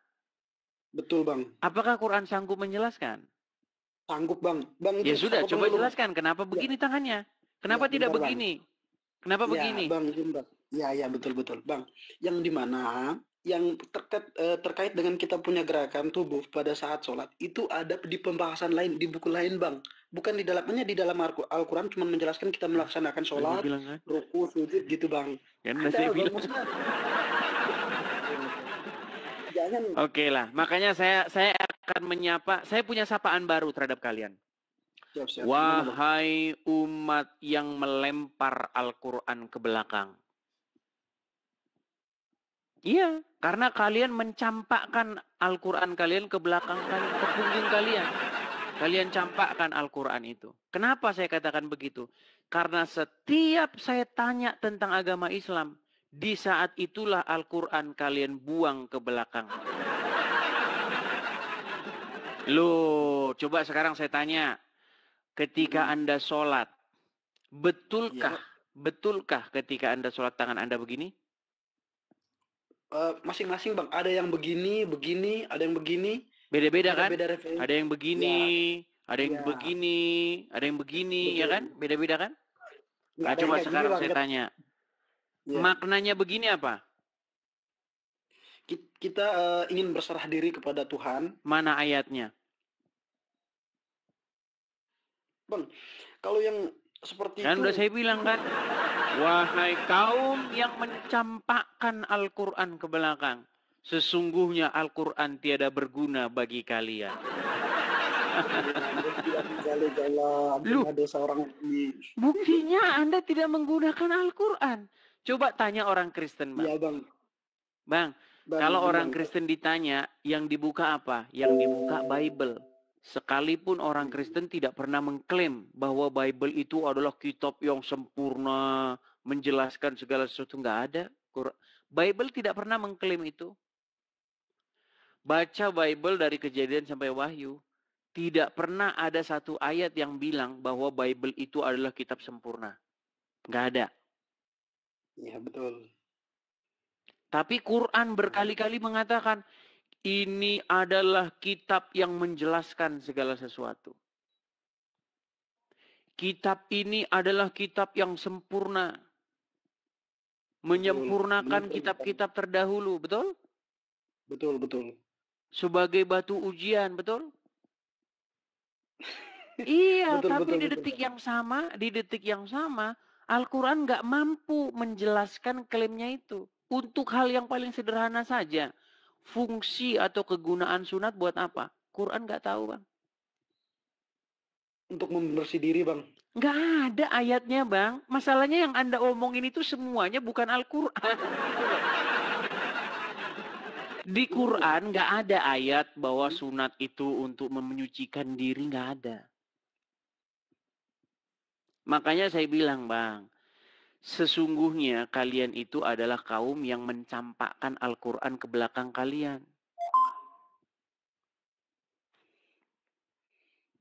Betul, Bang. Apakah Quran sanggup menjelaskan? Sanggup, Bang. Bang ya sudah, coba jelaskan kenapa begini tangannya? Kenapa tidak bentar, begini? Bang. Kenapa begini? Bang, bentar. Ya, betul, Bang. Yang dimana yang terkait dengan kita punya gerakan tubuh pada saat sholat itu ada di pembahasan lain, di buku lain, Bang. Bukan di dalamnya, di dalam Al-Quran cuma menjelaskan kita melaksanakan sholat, ruku, sujud gitu, Bang. Ada, Bang, jangan. Oke lah, makanya saya akan menyapa, saya punya sapaan baru terhadap kalian. Siap. Wahai umat yang melempar Al-Quran ke belakang. Iya, karena kalian mencampakkan Al-Quran kalian ke belakang kalian, ke punggung kalian. Kalian campakkan Al-Quran itu. Kenapa saya katakan begitu? Karena setiap saya tanya tentang agama Islam, di saat itulah Al-Quran kalian buang ke belakang. Loh, coba sekarang saya tanya. Ketika Anda sholat, betulkah ketika Anda sholat tangan Anda begini? Masing-masing, Bang. Ada yang begini, ada yang begini. Beda-beda kan? Ada yang begini, ada yang begini, ada yang begini, betul. Ya kan? Beda-beda kan? Nah, coba sekarang saya tanya. Maknanya begini apa? Kita ingin berserah diri kepada Tuhan. Mana ayatnya? Bang, kalau yang seperti kan itu... udah saya bilang kan, wahai kaum yang mencampakkan Al-Quran ke belakang, sesungguhnya Al-Quran tiada berguna bagi kalian. Loh, buktinya Anda tidak menggunakan Al-Quran. Coba tanya orang Kristen, Bang. Iya, Bang. Bang, kalau orang Kristen ditanya, yang dibuka apa? Yang dibuka Bible. Sekalipun orang Kristen tidak pernah mengklaim bahwa Bible itu adalah kitab yang sempurna, menjelaskan segala sesuatu. Nggak ada. Bible tidak pernah mengklaim itu. Baca Bible dari Kejadian sampai Wahyu. Tidak pernah ada satu ayat yang bilang bahwa Bible itu adalah kitab sempurna. Nggak ada. Iya, betul. Tapi Quran berkali-kali mengatakan, ini adalah kitab yang menjelaskan segala sesuatu. Kitab ini adalah kitab yang sempurna. menyempurnakan kitab-kitab terdahulu, betul? Betul. Sebagai batu ujian, betul? Iya, tapi di detik yang sama, Al-Quran nggak mampu menjelaskan klaimnya itu. Untuk hal yang paling sederhana saja, fungsi atau kegunaan sunat buat apa? Quran nggak tahu, Bang. Untuk membersih diri, Bang. Nggak ada ayatnya, Bang. Masalahnya yang Anda omongin itu semuanya bukan Al-Quran. Di Quran nggak ada ayat bahwa sunat itu untuk menyucikan diri, nggak ada. Makanya saya bilang, Bang, sesungguhnya kalian itu adalah kaum yang mencampakkan Al-Quran ke belakang kalian.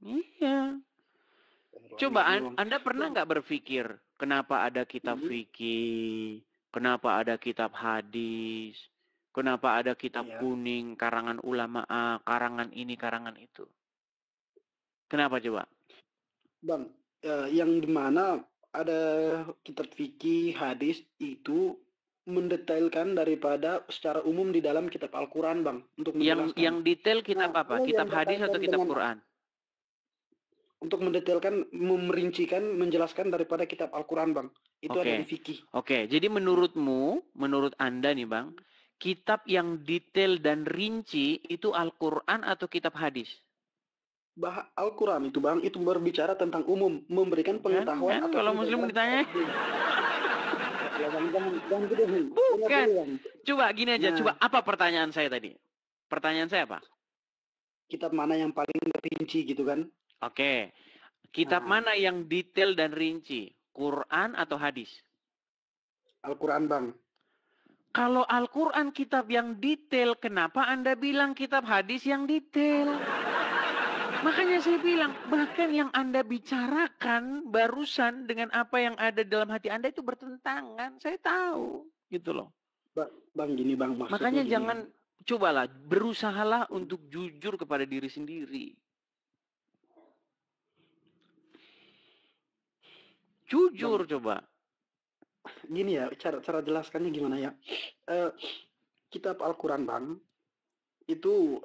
Iya. Coba Anda pernah nggak berpikir kenapa ada kitab fikih, kenapa ada kitab hadis, kenapa ada kitab kuning, karangan ulama A, karangan ini, karangan itu? Kenapa coba? Bang, yang dimana ada kitab fikih, hadis itu mendetailkan daripada secara umum di dalam kitab Al-Quran, Bang. Untuk yang detail kitab apa? Kitab hadis atau kitab Quran? Untuk mendetailkan, memerincikan, menjelaskan daripada kitab Al-Quran, Bang. Itu ada di fikih. Oke, jadi menurut Anda nih, Bang, kitab yang detail dan rinci itu Al-Quran atau kitab hadis? Al-Quran itu, Bang, itu berbicara tentang umum, memberikan pengetahuan. Kalau Muslim ditanya. Bukan. Coba gini aja, coba apa pertanyaan saya tadi? Pertanyaan saya apa? Kitab mana yang paling rinci gitu kan? Oke. Kitab mana yang detail dan rinci? Quran atau hadis? Al-Quran, Bang. Kalau Al-Quran kitab yang detail, kenapa Anda bilang kitab hadis yang detail? Makanya saya bilang, bahkan yang Anda bicarakan barusan dengan apa yang ada dalam hati Anda itu bertentangan. Saya tahu, gitu loh. Bang, gini, Bang. Makanya jangan, cobalah, berusahalah untuk jujur kepada diri sendiri. Jujur, Bang. Coba. Gini ya, cara jelaskannya gimana ya. Kitab Al-Quran, Bang, itu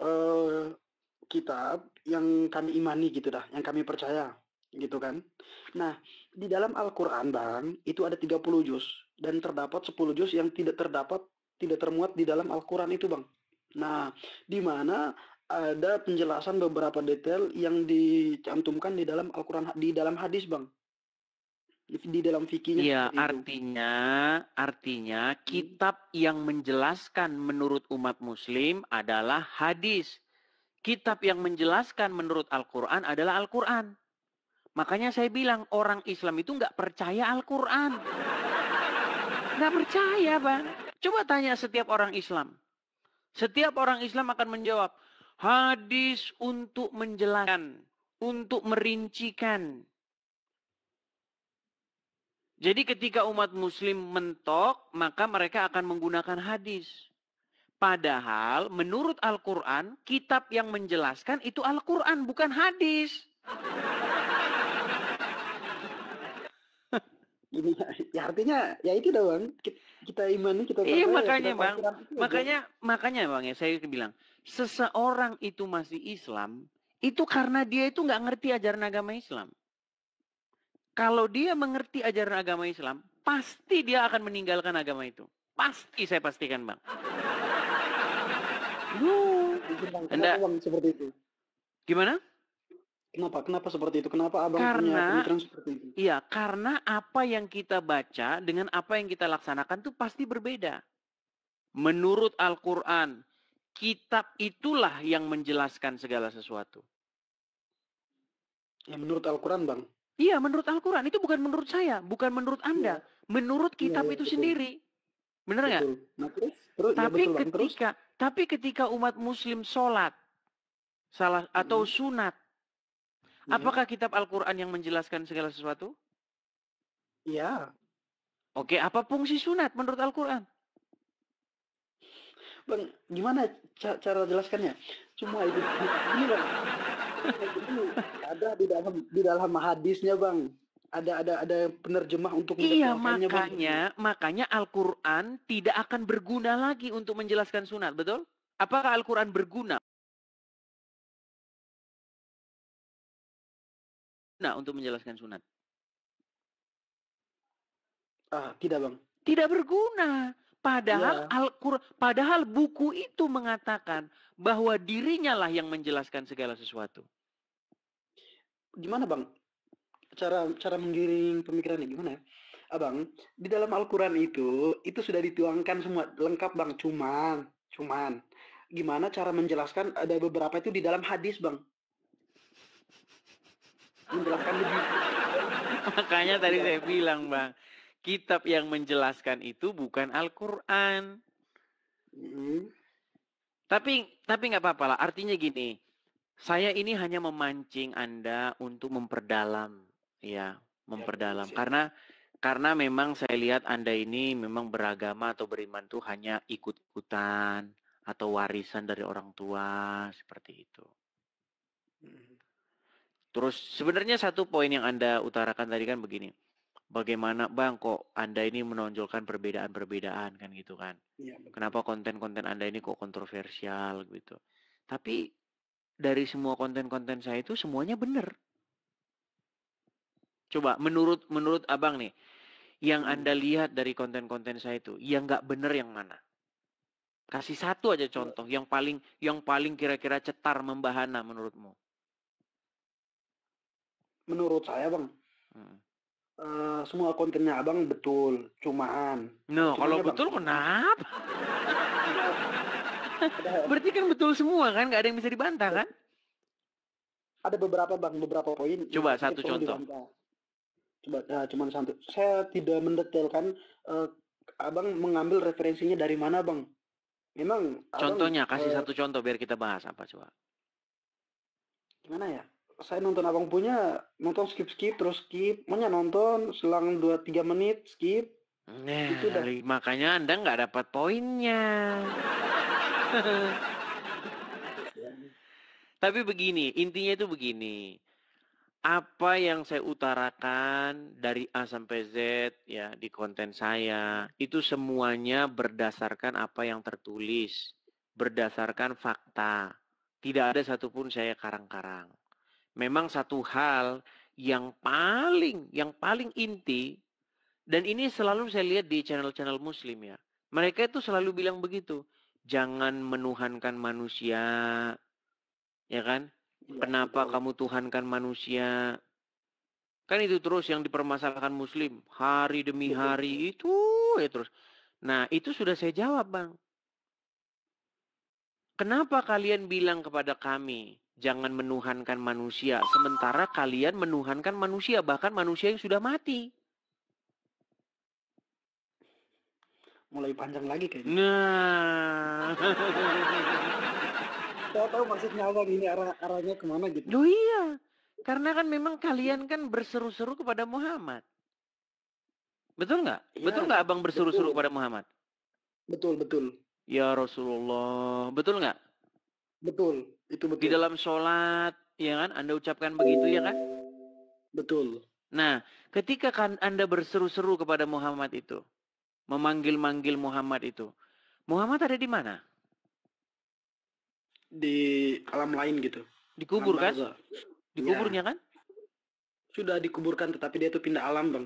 kitab yang kami imani gitu dah, yang kami percaya gitu kan. Nah, di dalam Al-Quran, Bang, itu ada 30 juz dan terdapat 10 juz yang tidak termuat di dalam Al-Quran itu, Bang. Nah, di mana ada penjelasan beberapa detail yang dicantumkan di dalam Al-Quran, di dalam hadis, Bang. Di dalam fikihnya. Iya, artinya kitab yang menjelaskan menurut umat muslim adalah hadis. Kitab yang menjelaskan menurut Al-Quran adalah Al-Quran. Makanya saya bilang orang Islam itu nggak percaya Al-Quran. Nggak percaya, Bang. Coba tanya setiap orang Islam. Setiap orang Islam akan menjawab, hadis untuk menjelaskan, untuk merincikan. Jadi ketika umat muslim mentok, maka mereka akan menggunakan hadis. Padahal menurut Al-Quran, kitab yang menjelaskan itu Al-Quran, bukan hadis. Gini, ya artinya, ya itu dah, Bang. Kita imani, kita percaya. Iya, makanya, Bang. Makanya, Bang, ya saya bilang, seseorang itu masih Islam, itu karena dia itu nggak ngerti ajaran agama Islam. Kalau dia mengerti ajaran agama Islam, pasti dia akan meninggalkan agama itu. Pasti, saya pastikan, Bang. Anda seperti itu? Gimana? Kenapa seperti itu? Kenapa Abang punya pemikiran seperti itu? Iya, karena apa yang kita baca dengan apa yang kita laksanakan itu pasti berbeda. Menurut Al-Quran, kitab itulah yang menjelaskan segala sesuatu. Ya, menurut Al-Quran, Bang. Iya, menurut Al-Quran. Itu bukan menurut saya, bukan menurut Anda. Ya. Menurut kitab itu betul. Sendiri. Benar nggak? Nah, terus, tapi ketika umat muslim sholat atau sunat, apakah kitab Al-Quran yang menjelaskan segala sesuatu? Iya. Oke, apa fungsi sunat menurut Al-Quran? Bang, gimana cara jelaskannya? Semua itu ini, Bang. Itu ada di dalam hadisnya, Bang. ada penerjemah untuk Iya, mendetailkannya, makanya Al-Quran tidak akan berguna lagi untuk menjelaskan sunat, betul? Apakah Al-Quran berguna untuk menjelaskan sunat? Tidak, Bang. Tidak berguna. Padahal Ya. padahal buku itu mengatakan bahwa dirinya lah yang menjelaskan segala sesuatu. Gimana, Bang? Cara menggiring pemikirannya gimana ya? Abang, di dalam Al-Quran itu sudah dituangkan semua lengkap, Bang. Cuman gimana cara menjelaskan, ada beberapa itu di dalam hadis, Bang. Menjelaskan lebih. Makanya tadi saya bilang, Bang, kitab yang menjelaskan itu bukan Al-Quran. Tapi nggak apa-apa lah. Artinya gini, saya ini hanya memancing Anda untuk memperdalam, ya, memperdalam. Karena memang saya lihat Anda ini memang beragama atau beriman tuh hanya ikut-ikutan atau warisan dari orang tua, seperti itu. Terus sebenarnya satu poin yang Anda utarakan tadi kan begini. Bagaimana, Bang, kok Anda ini menonjolkan perbedaan-perbedaan kan gitu kan? Ya, kenapa konten-konten Anda ini kok kontroversial gitu? Tapi dari semua konten-konten saya itu semuanya benar. Coba menurut Abang nih, yang Anda lihat dari konten-konten saya itu, yang nggak benar yang mana? Kasih satu aja contoh, yang paling kira-kira cetar membahana menurutmu. Menurut saya, Bang, semua kontennya Abang betul, cuman. Kalau betul kenapa? Berarti kan betul semua kan, nggak ada yang bisa dibantah kan? Ada beberapa, Bang, beberapa poin. Coba satu contoh. Cuman satu. Saya tidak mendetailkan. Abang mengambil referensinya dari mana, Bang? Memang. Contohnya, kasih satu contoh biar kita bahas apa coba. Gimana ya? Saya nonton Abang punya, nonton skip terus skip, nonton selang 2-3 menit skip. Itu makanya Anda nggak dapat poinnya. Tapi begini, intinya itu begini. Apa yang saya utarakan dari A sampai Z ya di konten saya, itu semuanya berdasarkan apa yang tertulis, berdasarkan fakta. Tidak ada satupun saya karang-karang. Memang satu hal yang paling inti, dan ini selalu saya lihat di channel-channel Muslim ya. Mereka itu selalu bilang begitu. Jangan menuhankan manusia. Ya kan? Kenapa kamu tuhankan manusia? Kan itu terus yang dipermasalahkan Muslim. Hari demi hari itu ya terus. Nah itu sudah saya jawab, Bang. Kenapa kalian bilang kepada kami, jangan menuhankan manusia, sementara kalian menuhankan manusia, bahkan manusia yang sudah mati? Mulai panjang lagi kayaknya. Nah. Saya tahu maksudnya Abang ini arahnya kemana gitu. Loh iya, karena kan memang kalian kan berseru-seru kepada Muhammad. Betul nggak? Ya, betul nggak Abang berseru-seru kepada Muhammad? Betul. Ya Rasulullah, betul nggak? Betul, itu betul. Di dalam sholat, ya kan? Anda ucapkan begitu ya kan? Betul. Nah, ketika kan Anda berseru-seru kepada Muhammad itu, memanggil-manggil Muhammad itu, Muhammad ada di mana? Di alam lain gitu. Dikubur kan? Dikuburnya kan? Sudah dikuburkan, tetapi dia itu pindah alam, Bang.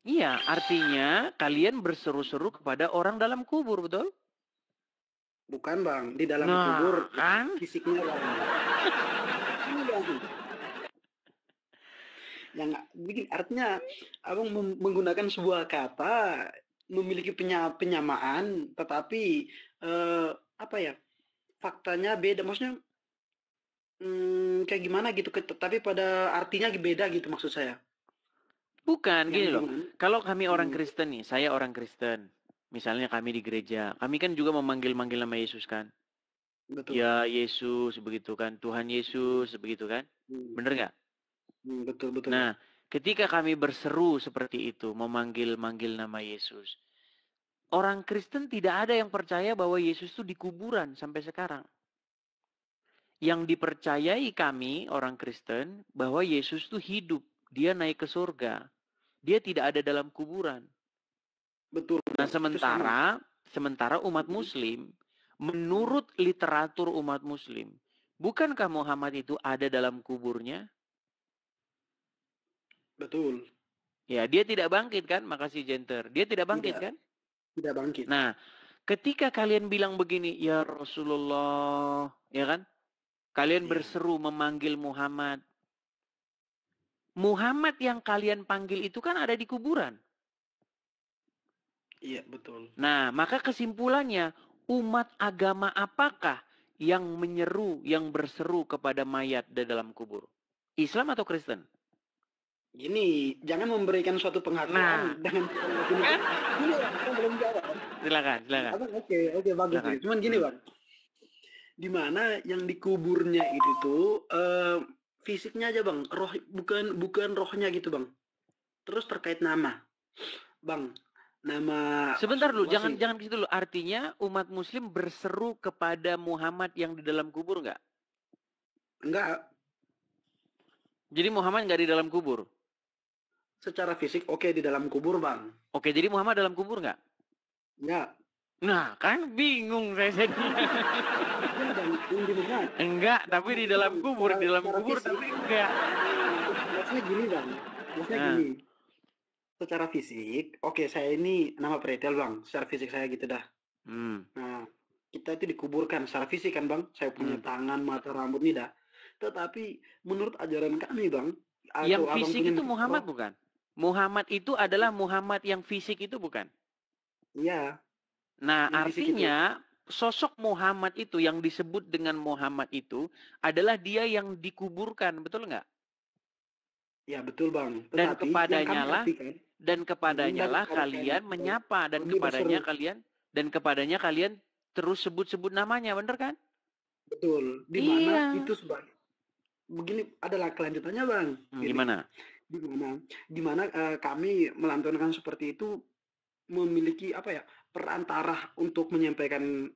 Iya, artinya kalian berseru-seru kepada orang dalam kubur, betul? Bukan, Bang. Di dalam kubur kan? Fisiknya, Bang. Yang bikin artinya Abang menggunakan sebuah kata memiliki penyamaan, tetapi apa ya? Faktanya beda, maksudnya kayak gimana gitu, tapi pada artinya beda gitu maksud saya. Bukan, gini loh. Kalau kami orang Kristen nih, saya orang Kristen. Misalnya kami di gereja, kami kan juga memanggil-manggil nama Yesus kan. Betul. Ya Yesus, begitu kan. Tuhan Yesus, begitu kan. Bener nggak? Betul. Nah, ketika kami berseru seperti itu, memanggil-manggil nama Yesus. Orang Kristen tidak ada yang percaya bahwa Yesus itu di kuburan sampai sekarang. Yang dipercayai kami, orang Kristen, bahwa Yesus itu hidup. Dia naik ke surga. dia tidak ada dalam kuburan. Betul. Nah, sementara umat muslim, menurut literatur umat muslim, bukankah Muhammad itu ada dalam kuburnya? Betul. Ya, dia tidak bangkit kan? Makasih Jenter. Dia tidak bangkit kan? Tidak bangkit. Nah, ketika kalian bilang begini, ya Rasulullah, ya kan? Kalian berseru memanggil Muhammad. Muhammad yang kalian panggil itu kan ada di kuburan. Iya, betul. Nah, maka kesimpulannya, umat agama apakah yang menyeru, yang berseru kepada mayat di dalam kubur? Islam atau Kristen? Gini, jangan memberikan suatu penghargaan dengan kan? Gini, Bang, belum jawab. Silakan. Oke, bagus. Silakan. Cuman gini, Bang. Di mana yang dikuburnya itu tuh fisiknya aja, Bang. Roh bukan rohnya gitu, Bang. Terus terkait nama. Bang, nama sebentar dulu, jangan ke situ dulu. Artinya umat muslim berseru kepada Muhammad yang di dalam kubur enggak? Enggak. Jadi Muhammad enggak di dalam kubur? Secara fisik oke, di dalam kubur, Bang. Oke, jadi Muhammad dalam kubur enggak? Enggak. Nah, kan bingung saya jadi. Enggak, tapi di dalam kubur, tapi enggak. Maksudnya gini, Bang. Gini. Secara fisik, oke, saya ini nama Pretel, Bang. Secara fisik saya gitu dah. Nah, kita itu dikuburkan secara fisik kan, Bang. Saya punya tangan, mata, rambut nih dah. Tetapi menurut ajaran kami, Bang, yang fisik itu Muhammad bukan? Muhammad itu adalah Muhammad yang fisik itu bukan? Iya. Nah, artinya sosok Muhammad itu yang disebut dengan Muhammad itu adalah dia yang dikuburkan, betul nggak? Ya, betul, Bang. Dan kepadanya lah kalian menyapa, dan kepadanya kalian terus sebut-sebut namanya, bener kan? Betul. Di mana itu sebagai begini adalah kelanjutannya, Bang. Gimana? Di mana kami melantunkan seperti itu memiliki perantara untuk menyampaikan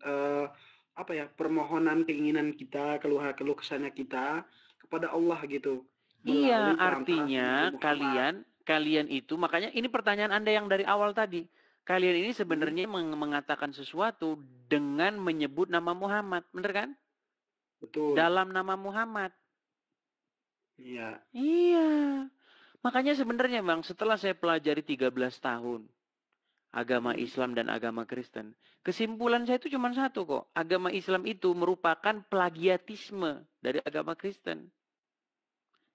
permohonan, keinginan kita, keluh kesahnya kita kepada Allah gitu. Iya, artinya kalian itu, makanya ini pertanyaan Anda yang dari awal tadi. Kalian ini sebenarnya mengatakan sesuatu dengan menyebut nama Muhammad, bener kan? Betul. Dalam nama Muhammad. Iya. Makanya sebenarnya, Bang, setelah saya pelajari 13 tahun agama Islam dan agama Kristen, kesimpulan saya itu cuma satu kok. Agama Islam itu merupakan plagiatisme dari agama Kristen.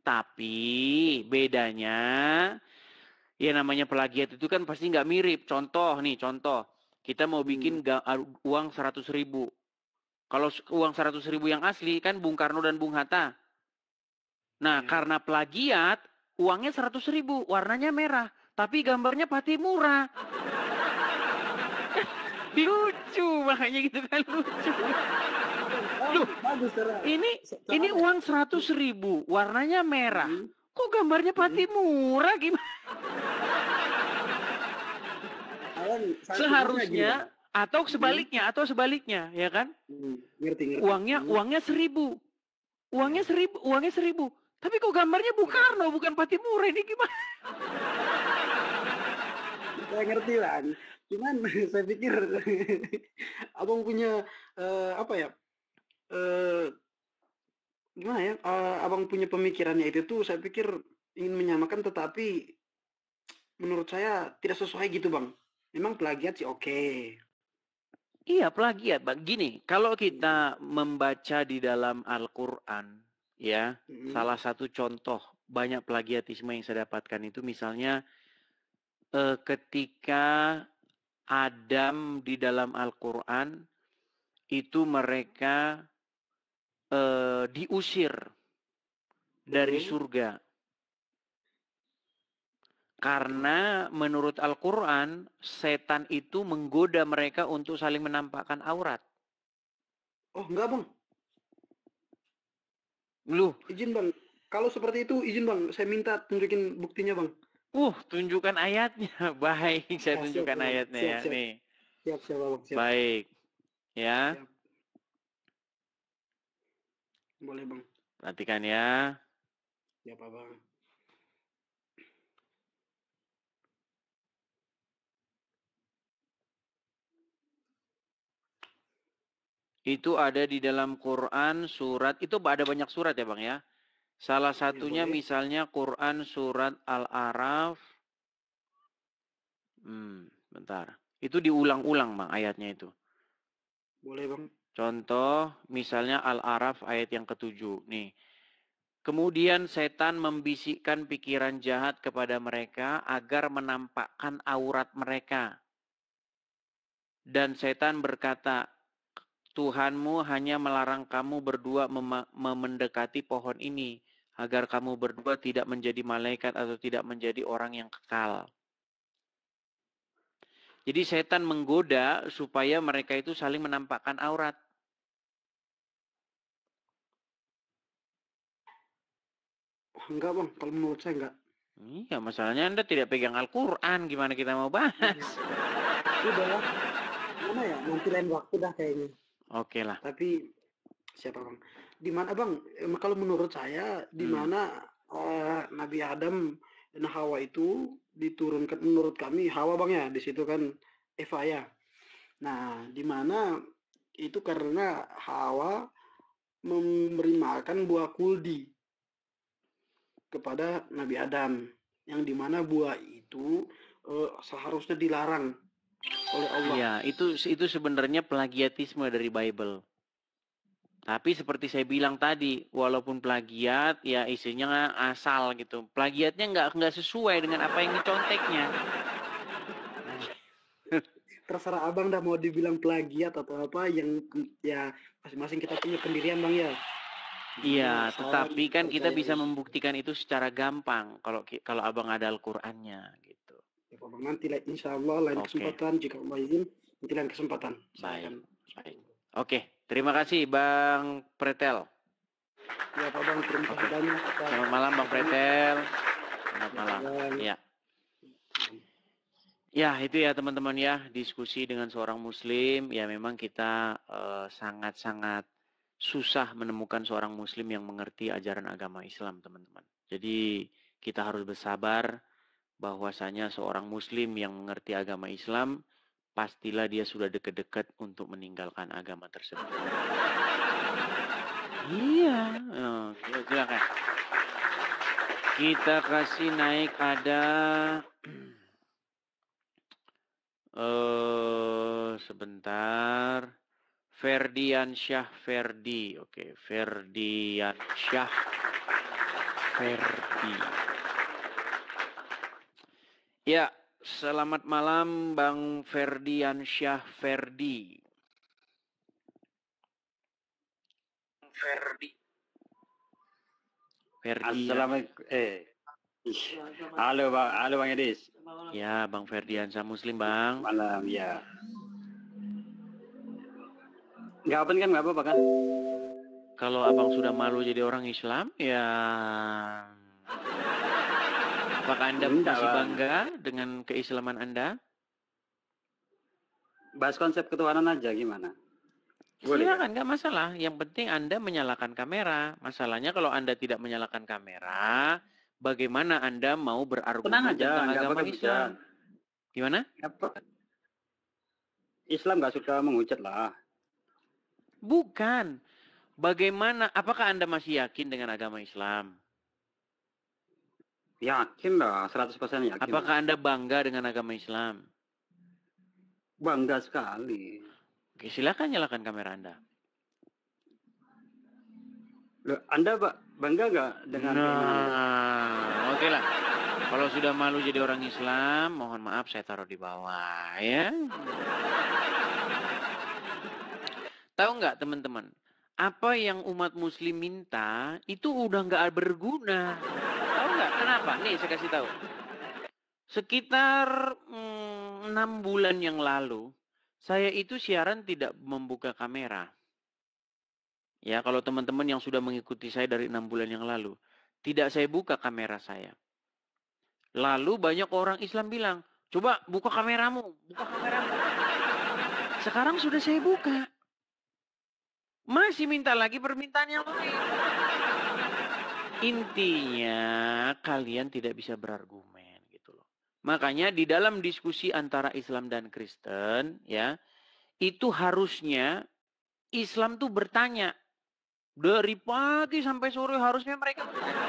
Tapi bedanya, ya namanya plagiat itu kan pasti nggak mirip. Contoh, kita mau bikin uang 100.000. Kalau uang 100.000 yang asli kan Bung Karno dan Bung Hatta. Nah, karena plagiat, uangnya 100.000, warnanya merah, tapi gambarnya Patimura. Lucu, makanya gitu kan lucu. Loh, ini uang 100.000, warnanya merah. Kok gambarnya Patimura gimana? Seharusnya atau sebaliknya, ya kan? Ngerti. Uangnya 1.000. Uangnya 1.000. Tapi kok gambarnya Bung Karno bukan Patimura, ini gimana? Saya ngerti lah. Cuman saya pikir abang punya gimana ya? Abang punya pemikirannya itu tuh saya pikir ingin menyamakan, tetapi menurut saya tidak sesuai gitu, Bang. Memang plagiat sih oke. Iya, plagiat, Bang. Gini, kalau kita membaca di dalam Al-Qur'an, ya, salah satu contoh banyak plagiatisme yang saya dapatkan itu misalnya ketika Adam di dalam Al-Quran itu mereka diusir dari surga. Karena menurut Al-Quran, setan itu menggoda mereka untuk saling menampakkan aurat. Oh, enggak, Bang. Loh. Izin, Bang. Kalau seperti itu, izin, Bang. Saya minta tunjukin buktinya, Bang. Tunjukkan ayatnya. Baik, saya tunjukkan ayatnya ya. Nih. Siap, Bang. Siap. Baik. Ya. Siap. Boleh, Bang. Perhatikan ya. Siap, Bang. Itu ada di dalam Quran surat, itu ada banyak surat ya Bang ya. Salah satunya misalnya Quran surat Al-A'raf. Bentar. Itu diulang-ulang Bang ayatnya itu. Boleh Bang. Contoh misalnya Al-A'raf ayat yang ke-7. Nih. Kemudian setan membisikkan pikiran jahat kepada mereka agar menampakkan aurat mereka. Dan setan berkata, Tuhanmu hanya melarang kamu berdua mendekati pohon ini, agar kamu berdua tidak menjadi malaikat atau tidak menjadi orang yang kekal. Jadi setan menggoda supaya mereka itu saling menampakkan aurat. Enggak Bang, kalau menurut saya enggak. Iya, masalahnya Anda tidak pegang Al-Quran, gimana kita mau bahas? Udah, mana ya, nanti lain waktu dah kayaknya. Oke lah. Tapi siapa Bang? Di mana Bang? Kalau menurut saya di mana Nabi Adam dan Hawa itu diturunkan, menurut kami Hawa Bang ya, di situ kan Eva ya. Nah, di mana itu karena Hawa memberi makan buah kuldi kepada Nabi Adam, yang dimana buah itu seharusnya dilarang oleh Allah. Iya, itu sebenarnya plagiatisme dari Bible. Tapi seperti saya bilang tadi, walaupun plagiat, ya isinya asal gitu. Plagiatnya nggak sesuai dengan apa yang diconteknya. Terserah Abang dah mau dibilang plagiat atau apa, yang ya masing-masing kita punya pendirian Bang ya. Iya, tetapi kan kita bisa membuktikan itu secara gampang kalau Abang ada Al-Qur'annya gitu. Ya, Bang, nanti insya Allah lain kesempatan, jika Allah izin, nanti lain kesempatan. Baik. Oke, terima kasih Bang Pretel. Ya Pak Bang, terima kasih banyak. Selamat malam Bang Pretel. Selamat malam. Ya. Ya, itu ya teman-teman ya, diskusi dengan seorang muslim, ya memang kita sangat-sangat susah menemukan seorang muslim yang mengerti ajaran agama Islam, teman-teman. Jadi kita harus bersabar bahwasanya seorang muslim yang mengerti agama Islam, pastilah dia sudah dekat-dekat untuk meninggalkan agama tersebut. Iya, silakan. Kita kasih naik ada sebentar. Ferdian Syah Ferdi. Oke, Ferdian Syah Ferdi. Ya, selamat malam Bang Ferdian Syah Ferdi. Assalamualaikum. Halo Bang Edis. Ya, Bang Ferdian Syah Muslim Bang. Malam ya. Nggak apa-apa kan? Kalau Abang sudah malu jadi orang Islam, ya apakah Anda masih bangga dengan keislaman Anda? Bahas konsep ketuhanan aja gimana? Silakan, nggak masalah. Yang penting Anda menyalakan kamera. Masalahnya kalau Anda tidak menyalakan kamera, bagaimana Anda mau berargumen tentang agama Islam? Gimana? Islam nggak suka menghujat lah. Bukan. Bagaimana? Apakah Anda masih yakin dengan agama Islam? Yakin lah, 100% yakin. Apakah Anda bangga dengan agama Islam? Bangga sekali. Oke, silakan nyalakan kamera Anda. Loh, Anda bangga nggak dengan oke lah. Kalau sudah malu jadi orang Islam, mohon maaf saya taruh di bawah ya. Tahu nggak teman-teman? Apa yang umat muslim minta itu udah nggak berguna. Tahu nggak kenapa? Nih saya kasih tahu. Sekitar 6 bulan yang lalu, saya itu siaran tidak membuka kamera. Ya, kalau teman-teman yang sudah mengikuti saya dari 6 bulan yang lalu, tidak saya buka kamera saya. Lalu banyak orang Islam bilang, coba buka kameramu, buka kameramu. Sekarang sudah saya buka. Masih minta lagi permintaan yang lain. Intinya kalian tidak bisa berargumen gitu loh. Makanya di dalam diskusi antara Islam dan Kristen ya, itu harusnya Islam tuh bertanya. Dari pagi sampai sore harusnya mereka bertanya.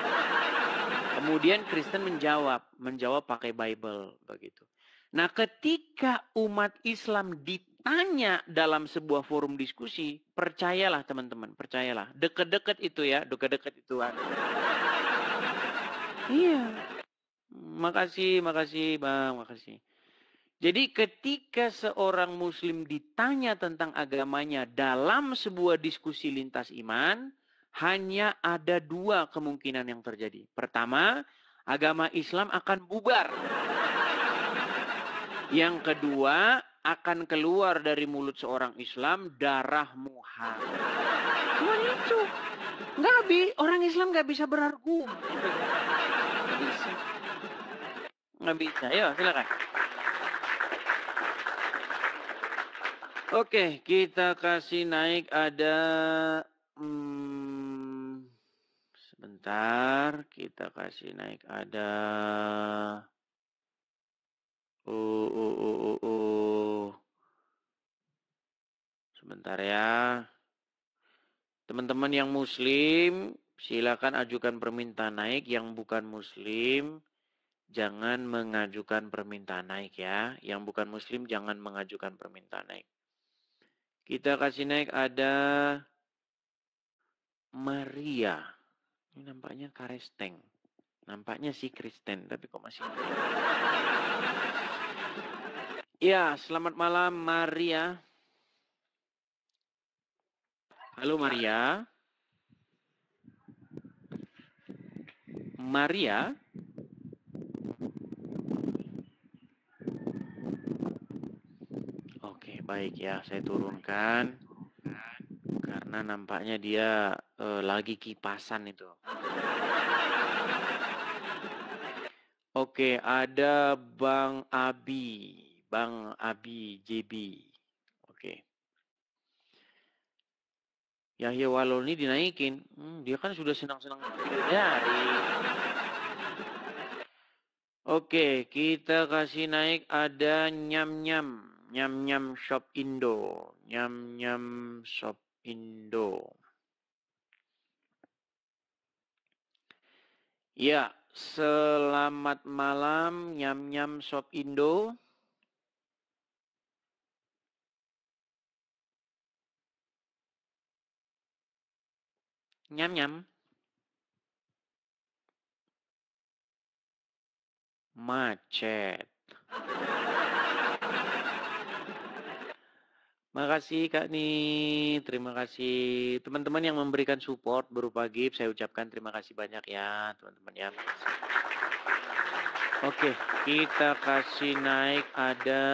Kemudian Kristen menjawab pakai Bible begitu. Nah, ketika umat Islam ditanya dalam sebuah forum diskusi, percayalah teman-teman, percayalah. Deket-deket itu ya, deket-deket itu. Iya. Makasih Bang, makasih. Jadi ketika seorang muslim ditanya tentang agamanya dalam sebuah diskusi lintas iman, hanya ada dua kemungkinan yang terjadi. Pertama, agama Islam akan bubar. Yang kedua, akan keluar dari mulut seorang Islam darah Muhammad. Cuma itu. Orang Islam nggak bisa berargum. Nggak bisa. Ayo, silakan. Oke, kita kasih naik ada sebentar, kita kasih naik ada sebentar ya. Teman-teman yang muslim, silakan ajukan permintaan naik. Yang bukan muslim, jangan mengajukan permintaan naik ya. Yang bukan muslim, jangan mengajukan permintaan naik. Kita kasih naik ada Maria. Ini nampaknya Karesteng. Nampaknya si Kristen, tapi kok masih... Ya, selamat malam Maria. Halo Maria. Maria. Oke, baik ya, saya turunkan. Karena nampaknya dia lagi kipasan itu. Oke, ada Bang Abi JB. Oke. Yahya Waloni dinaikin. Dia kan sudah senang-senang dari. Oke, kita kasih naik ada Nyam-Nyam Shop Indo. Nyam-Nyam Shop Indo. Ya, selamat malam Nyam-Nyam Shop Indo. Nyam-Nyam. Macet. Makasih Kak Ni, terima kasih teman-teman yang memberikan support berupa gift, saya ucapkan terima kasih banyak ya teman-teman ya. Oke, kita kasih naik ada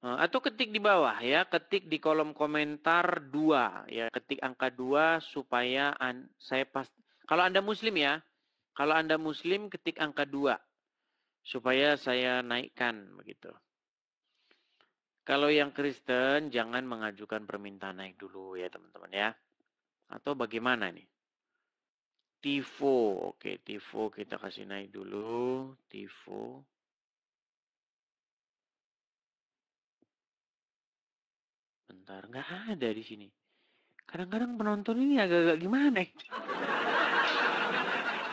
atau ketik di bawah ya, ketik di kolom komentar 2 ya, ketik angka 2 supaya saya kalau Anda muslim ya, kalau Anda muslim ketik angka 2 supaya saya naikkan begitu. Kalau yang Kristen jangan mengajukan permintaan naik dulu ya teman-teman ya. Atau bagaimana nih? Tifo, oke Tifo kita kasih naik dulu. Tifo. Bentar, nggak ada di sini. Kadang-kadang penonton ini agak-agak gimana?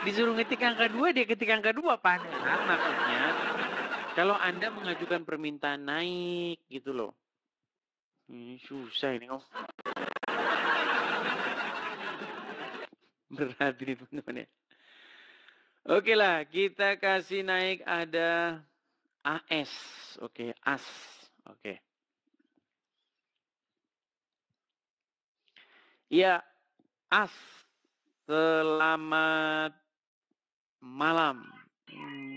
Disuruh ngetik angka 2, dia ketik angka 2. Padahal maksudnya kalau Anda mengajukan permintaan naik gitu loh. Ini susah ini om. Berat ini teman-teman ya. Oke lah, kita kasih naik ada AS. Oke, AS. Oke. Ya, AS. Selamat malam.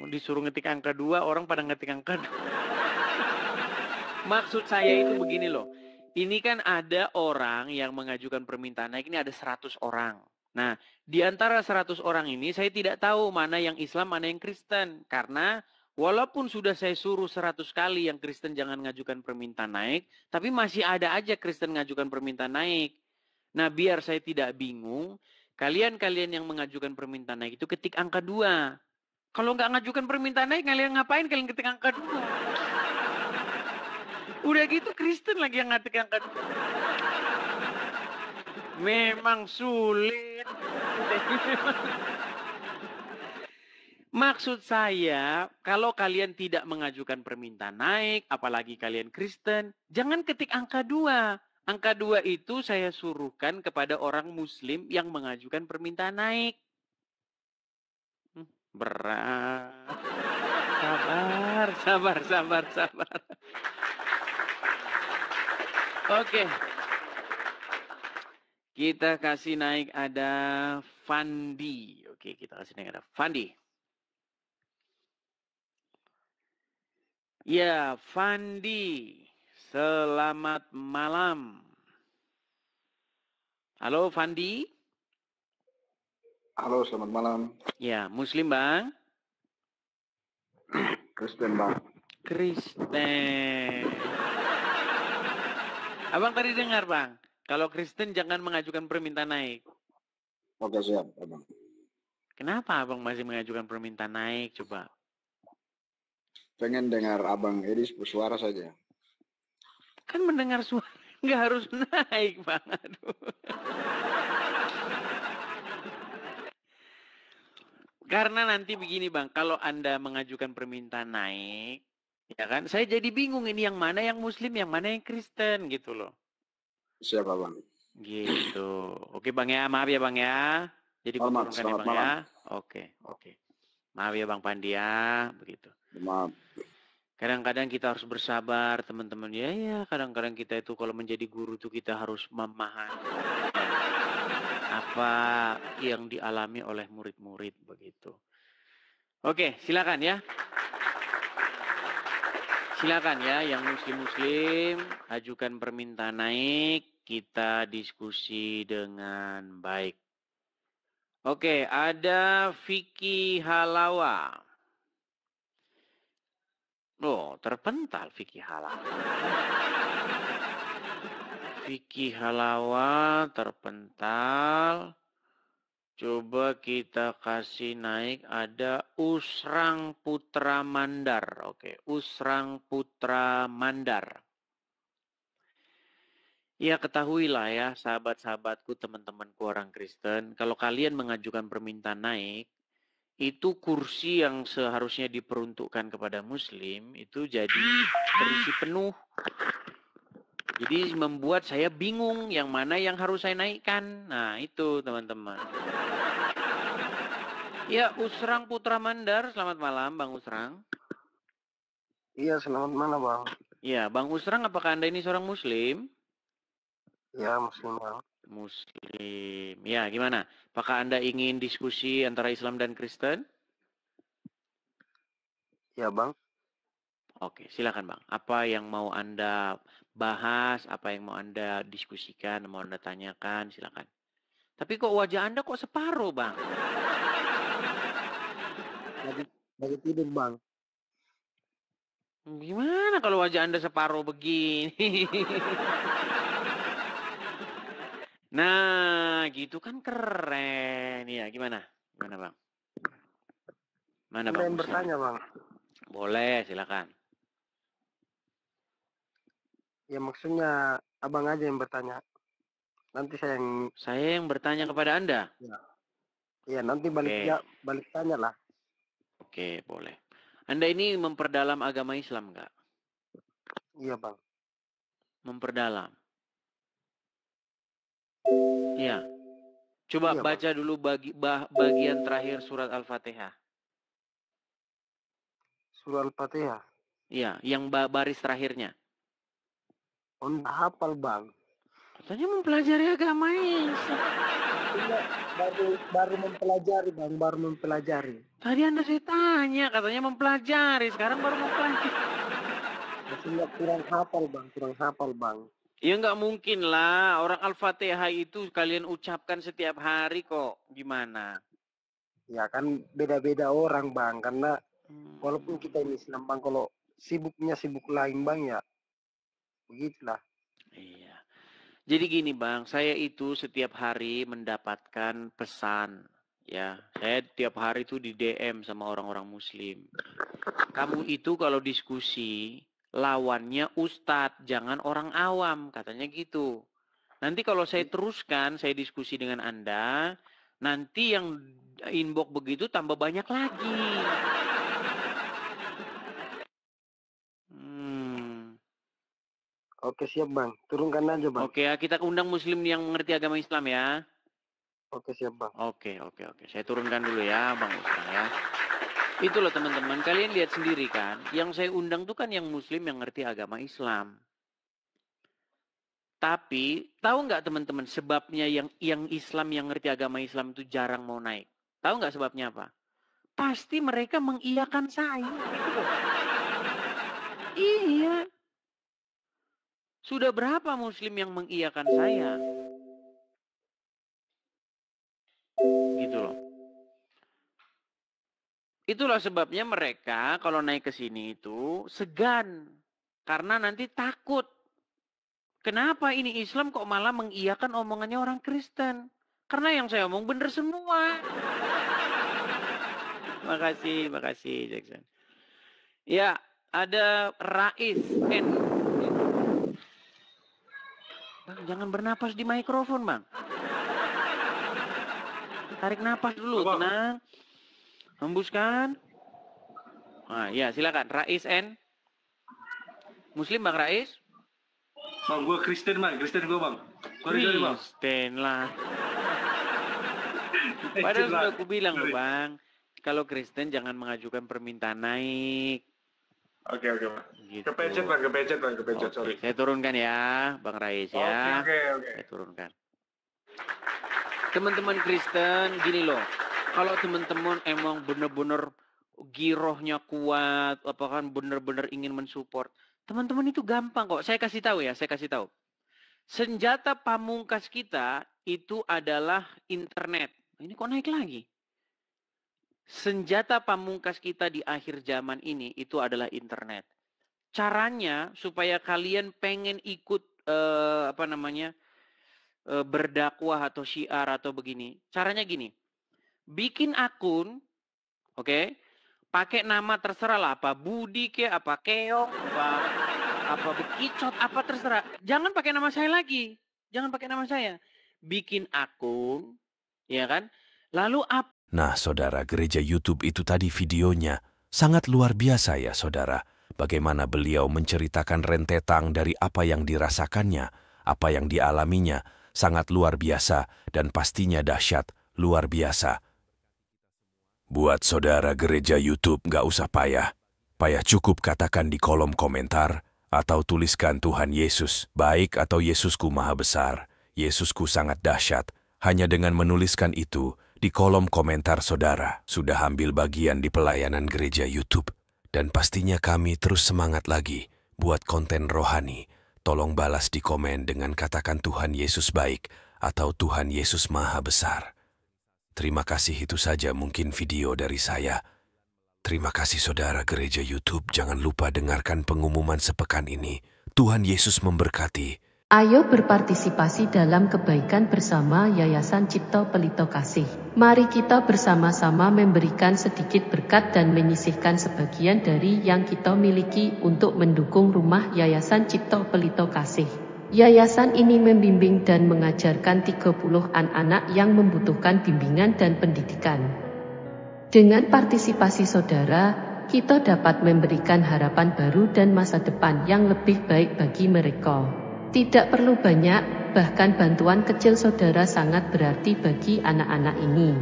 Disuruh ngetik angka 2, orang pada ngetik angka 2. Maksud saya itu begini loh. Ini kan ada orang yang mengajukan permintaan naik, ini ada 100 orang. Nah, di antara 100 orang ini saya tidak tahu mana yang Islam, mana yang Kristen. Karena walaupun sudah saya suruh 100 kali yang Kristen jangan ngajukan permintaan naik, tapi masih ada aja Kristen ngajukan permintaan naik. Nah, biar saya tidak bingung, kalian yang mengajukan permintaan naik itu ketik angka 2. Kalau nggak ngajukan permintaan naik, kalian ngapain kalian ketik angka 2? Udah gitu Kristen lagi yang ngetik angka 2. Memang sulit. Maksud saya, kalau kalian tidak mengajukan permintaan naik, apalagi kalian Kristen, jangan ketik angka 2. Angka 2 itu saya suruhkan kepada orang Muslim yang mengajukan permintaan naik. Berat. Sabar. Oke. Kita kasih naik ada Fandi. Oke, kita kasih naik ada Fandi. Ya, Fandi. Selamat malam. Halo, Fandi. Halo, selamat malam. Ya, Muslim, Bang? Kristen, Bang. Kristen. Abang tadi dengar, Bang. Kalau Kristen jangan mengajukan permintaan naik. Oke, siap, Abang. Kenapa Abang masih mengajukan permintaan naik, coba? Pengen dengar Abang Edis bersuara saja. Kan mendengar suara, nggak harus naik, Bang. Aduh. Karena nanti begini, Bang. Kalau Anda mengajukan permintaan naik, ya kan? Saya jadi bingung ini yang mana yang Muslim, yang mana yang Kristen, gitu loh. Siap, Bang. Gitu. Oke, Bang ya. Maaf ya, Bang ya. Jadi Selamat ya, Bang malam. ya. Oke. Maaf ya, Bang Pandi ya. Begitu. Maaf. Kadang-kadang kita harus bersabar, teman-teman. Ya, kadang-kadang kita itu kalau menjadi guru itu kita harus memahami apa yang dialami oleh murid-murid begitu. Oke, silakan ya. Silakan ya, yang muslim-muslim ajukan permintaan naik, kita diskusi dengan baik. Oke, ada Vicky Halawa. Oh, terpental Vicky Halawa. Vicky Halawa terpental. Coba kita kasih naik, ada Usrang Putra Mandar. Oke, Usrang Putra Mandar. Ya, ketahuilah ya, sahabat-sahabatku, teman-temanku orang Kristen, kalau kalian mengajukan permintaan naik, itu kursi yang seharusnya diperuntukkan kepada Muslim, itu jadi terisi penuh. Jadi membuat saya bingung yang mana yang harus saya naikkan. Nah, itu teman-teman. Ya, Usrang Putra Mandar, selamat malam Bang Usrang. Iya, selamat malam Bang. Ya, Bang Usrang, apakah Anda ini seorang Muslim? Ya, Muslim Bang. Muslim. Ya, gimana? Apakah Anda ingin diskusi antara Islam dan Kristen? Ya, Bang. Oke, silakan Bang. Apa yang mau Anda bahas, apa yang mau Anda diskusikan, mau Anda tanyakan, silakan. Tapi kok wajah Anda kok separuh, Bang? Lagi tidur, Bang. Gimana kalau wajah Anda separuh begini? Nah, gitu kan keren. Ya, gimana? Gimana, Bang? Mana, Bang? Yang bertanya, Bang. Boleh, silakan. Ya, maksudnya Abang aja yang bertanya. Nanti saya yang bertanya kepada Anda. Ya, nanti balik tanya lah. Oke, boleh. Anda ini memperdalam agama Islam nggak? Iya, Bang. Memperdalam. Iya. Coba baca dulu bagian terakhir surat Al-Fatihah. Surat Al-Fatihah? Iya, yang baris terakhirnya. Oh, enggak hafal, Bang. Katanya mempelajari agama Islam. Baru mempelajari, Bang. Baru mempelajari. Tadi Anda saya tanya, katanya mempelajari. Sekarang baru mempelajari. Maksudnya kurang hafal, Bang. Ya nggak mungkin lah. Orang Al-Fatihah itu kalian ucapkan setiap hari kok. Gimana? Ya kan beda-beda orang, Bang. Karena walaupun kita ini Islam, Bang. Kalau sibuknya sibuk lain, Bang, ya begitulah. Iya. Jadi gini, Bang. Saya itu setiap hari mendapatkan pesan. Ya, saya tiap hari itu di DM sama orang-orang Muslim. Kamu itu kalau diskusi lawannya ustadz, jangan orang awam, katanya gitu. Nanti kalau saya teruskan, saya diskusi dengan Anda, nanti yang inbox begitu tambah banyak lagi. Oke siap Bang, turunkan aja Bang. Oke ya, kita undang muslim yang mengerti agama Islam ya. Oke siap Bang. Oke. Saya turunkan dulu ya Bang Ustaz ya. Itu loh teman-teman, kalian lihat sendiri kan. Yang saya undang tuh kan yang muslim yang ngerti agama Islam. Tapi tahu nggak teman-teman sebabnya yang Islam yang ngerti agama Islam itu jarang mau naik? Tahu nggak sebabnya apa? Pasti mereka mengiyakan saya. Iya. Sudah berapa muslim yang mengiyakan saya? Gitu loh. Itulah sebabnya mereka kalau naik ke sini itu segan. Karena nanti takut. Kenapa ini Islam kok malah mengiyakan omongannya orang Kristen? Karena yang saya omong bener semua. Makasih Jackson. Ya, ada Rais N. Bang, jangan bernapas di mikrofon, Bang. Tarik napas dulu, tenang. Hembuskan. Nah, ya, silakan. Rais N. Muslim, Bang Rais? Bang, gue Kristen, Bang. Kristen gue, Bang. Kristen lah. Padahal sudah aku bilang loh, Bang. Kalau Kristen jangan mengajukan permintaan naik. Oke, Bang. Gitu. Kepecet, sorry. Saya turunkan ya, Bang Rais ya. Oke. Saya turunkan. Teman-teman Kristen, gini loh. Kalau teman-teman emang bener-bener girohnya kuat, apa kan bener-bener ingin mensupport, teman-teman itu gampang kok. Saya kasih tahu. Senjata pamungkas kita itu adalah internet. Ini kok naik lagi? Senjata pamungkas kita di akhir zaman ini itu adalah internet. Caranya supaya kalian pengen ikut berdakwah atau syiar atau begini. Caranya gini. Bikin akun, oke? Pakai nama terserah lah, apa Budi ke, apa Keong, apa Bekicot, apa terserah. Jangan pakai nama saya lagi. Jangan pakai nama saya. Bikin akun, ya kan? Lalu apa? Nah, saudara, gereja YouTube itu tadi videonya sangat luar biasa ya, saudara. Bagaimana beliau menceritakan rentetan dari apa yang dirasakannya, apa yang dialaminya, sangat luar biasa dan pastinya dahsyat, luar biasa. Buat saudara gereja YouTube nggak usah payah. Payah cukup katakan di kolom komentar atau tuliskan Tuhan Yesus baik atau Yesusku maha besar, Yesusku sangat dahsyat. Hanya dengan menuliskan itu di kolom komentar saudara sudah ambil bagian di pelayanan gereja YouTube. Dan pastinya kami terus semangat lagi buat konten rohani. Tolong balas di komen dengan katakan Tuhan Yesus baik atau Tuhan Yesus maha besar. Terima kasih, itu saja mungkin video dari saya. Terima kasih saudara gereja YouTube, jangan lupa dengarkan pengumuman sepekan ini. Tuhan Yesus memberkati. Ayo berpartisipasi dalam kebaikan bersama Yayasan Cipto Pelito Kasih. Mari kita bersama-sama memberikan sedikit berkat dan menyisihkan sebagian dari yang kita miliki untuk mendukung rumah Yayasan Cipto Pelito Kasih. Yayasan ini membimbing dan mengajarkan 30 anak-anak yang membutuhkan bimbingan dan pendidikan. Dengan partisipasi saudara, kita dapat memberikan harapan baru dan masa depan yang lebih baik bagi mereka. Tidak perlu banyak, bahkan bantuan kecil saudara sangat berarti bagi anak-anak ini.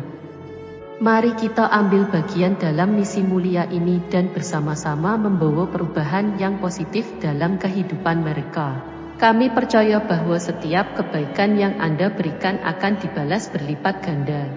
Mari kita ambil bagian dalam misi mulia ini dan bersama-sama membawa perubahan yang positif dalam kehidupan mereka. Kami percaya bahwa setiap kebaikan yang Anda berikan akan dibalas berlipat ganda.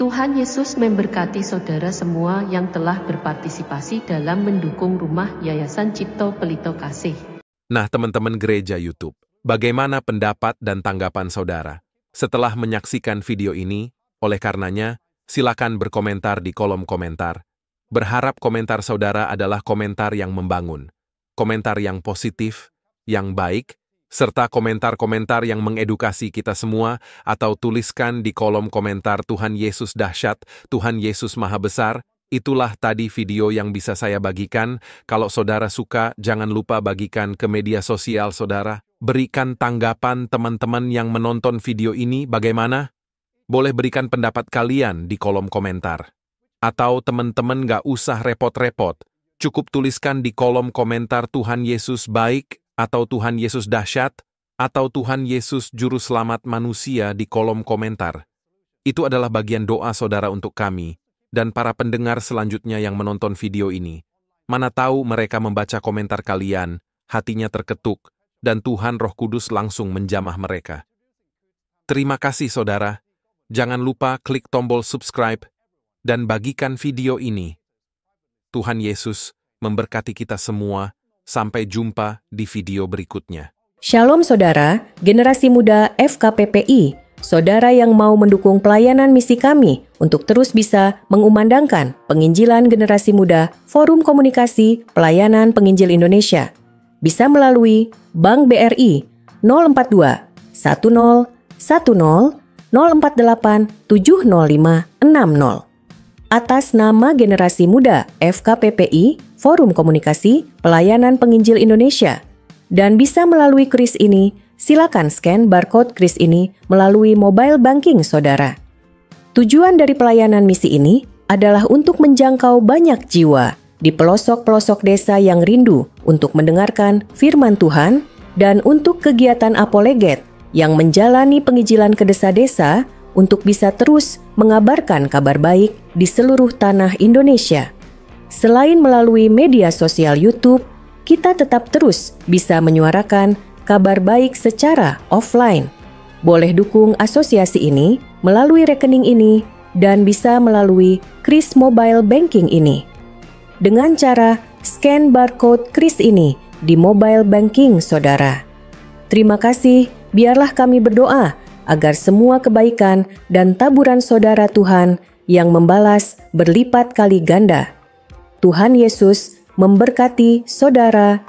Tuhan Yesus memberkati saudara semua yang telah berpartisipasi dalam mendukung rumah Yayasan Cipto Pelito Kasih. Nah, teman-teman gereja YouTube, bagaimana pendapat dan tanggapan saudara? Setelah menyaksikan video ini, oleh karenanya, silakan berkomentar di kolom komentar. Berharap komentar saudara adalah komentar yang membangun, komentar yang positif, yang baik, serta komentar-komentar yang mengedukasi kita semua, atau tuliskan di kolom komentar Tuhan Yesus dahsyat, Tuhan Yesus maha besar, Itulah tadi video yang bisa saya bagikan. Kalau saudara suka, jangan lupa bagikan ke media sosial saudara. Berikan tanggapan teman-teman yang menonton video ini bagaimana? Boleh berikan pendapat kalian di kolom komentar. Atau teman-teman gak usah repot-repot. Cukup tuliskan di kolom komentar Tuhan Yesus baik, atau Tuhan Yesus dahsyat, atau Tuhan Yesus juru selamat manusia di kolom komentar. Itu adalah bagian doa saudara untuk kami, dan para pendengar selanjutnya yang menonton video ini. Mana tahu mereka membaca komentar kalian, hatinya terketuk, dan Tuhan Roh Kudus langsung menjamah mereka. Terima kasih saudara. Jangan lupa klik tombol subscribe dan bagikan video ini. Tuhan Yesus memberkati kita semua. Sampai jumpa di video berikutnya. Shalom saudara, generasi muda FKPPI, saudara yang mau mendukung pelayanan misi kami untuk terus bisa mengumandangkan penginjilan generasi muda Forum Komunikasi Pelayanan Penginjil Indonesia. Bisa melalui Bank BRI 042 10 10 048 705 60. Atas nama Generasi Muda FKPPI, Forum Komunikasi Pelayanan Penginjil Indonesia. Dan bisa melalui kris ini, silakan scan barcode kris ini melalui mobile banking saudara. Tujuan dari pelayanan misi ini adalah untuk menjangkau banyak jiwa di pelosok-pelosok desa yang rindu untuk mendengarkan firman Tuhan dan untuk kegiatan apoleget yang menjalani penginjilan ke desa-desa untuk bisa terus mengabarkan kabar baik di seluruh tanah Indonesia. Selain melalui media sosial YouTube, kita tetap terus bisa menyuarakan kabar baik secara offline. Boleh dukung asosiasi ini melalui rekening ini dan bisa melalui kris mobile banking ini. Dengan cara scan barcode kris ini di mobile banking saudara. Terima kasih. Biarlah kami berdoa agar semua kebaikan dan taburan saudara Tuhan yang membalas berlipat kali ganda. Tuhan Yesus memberkati saudara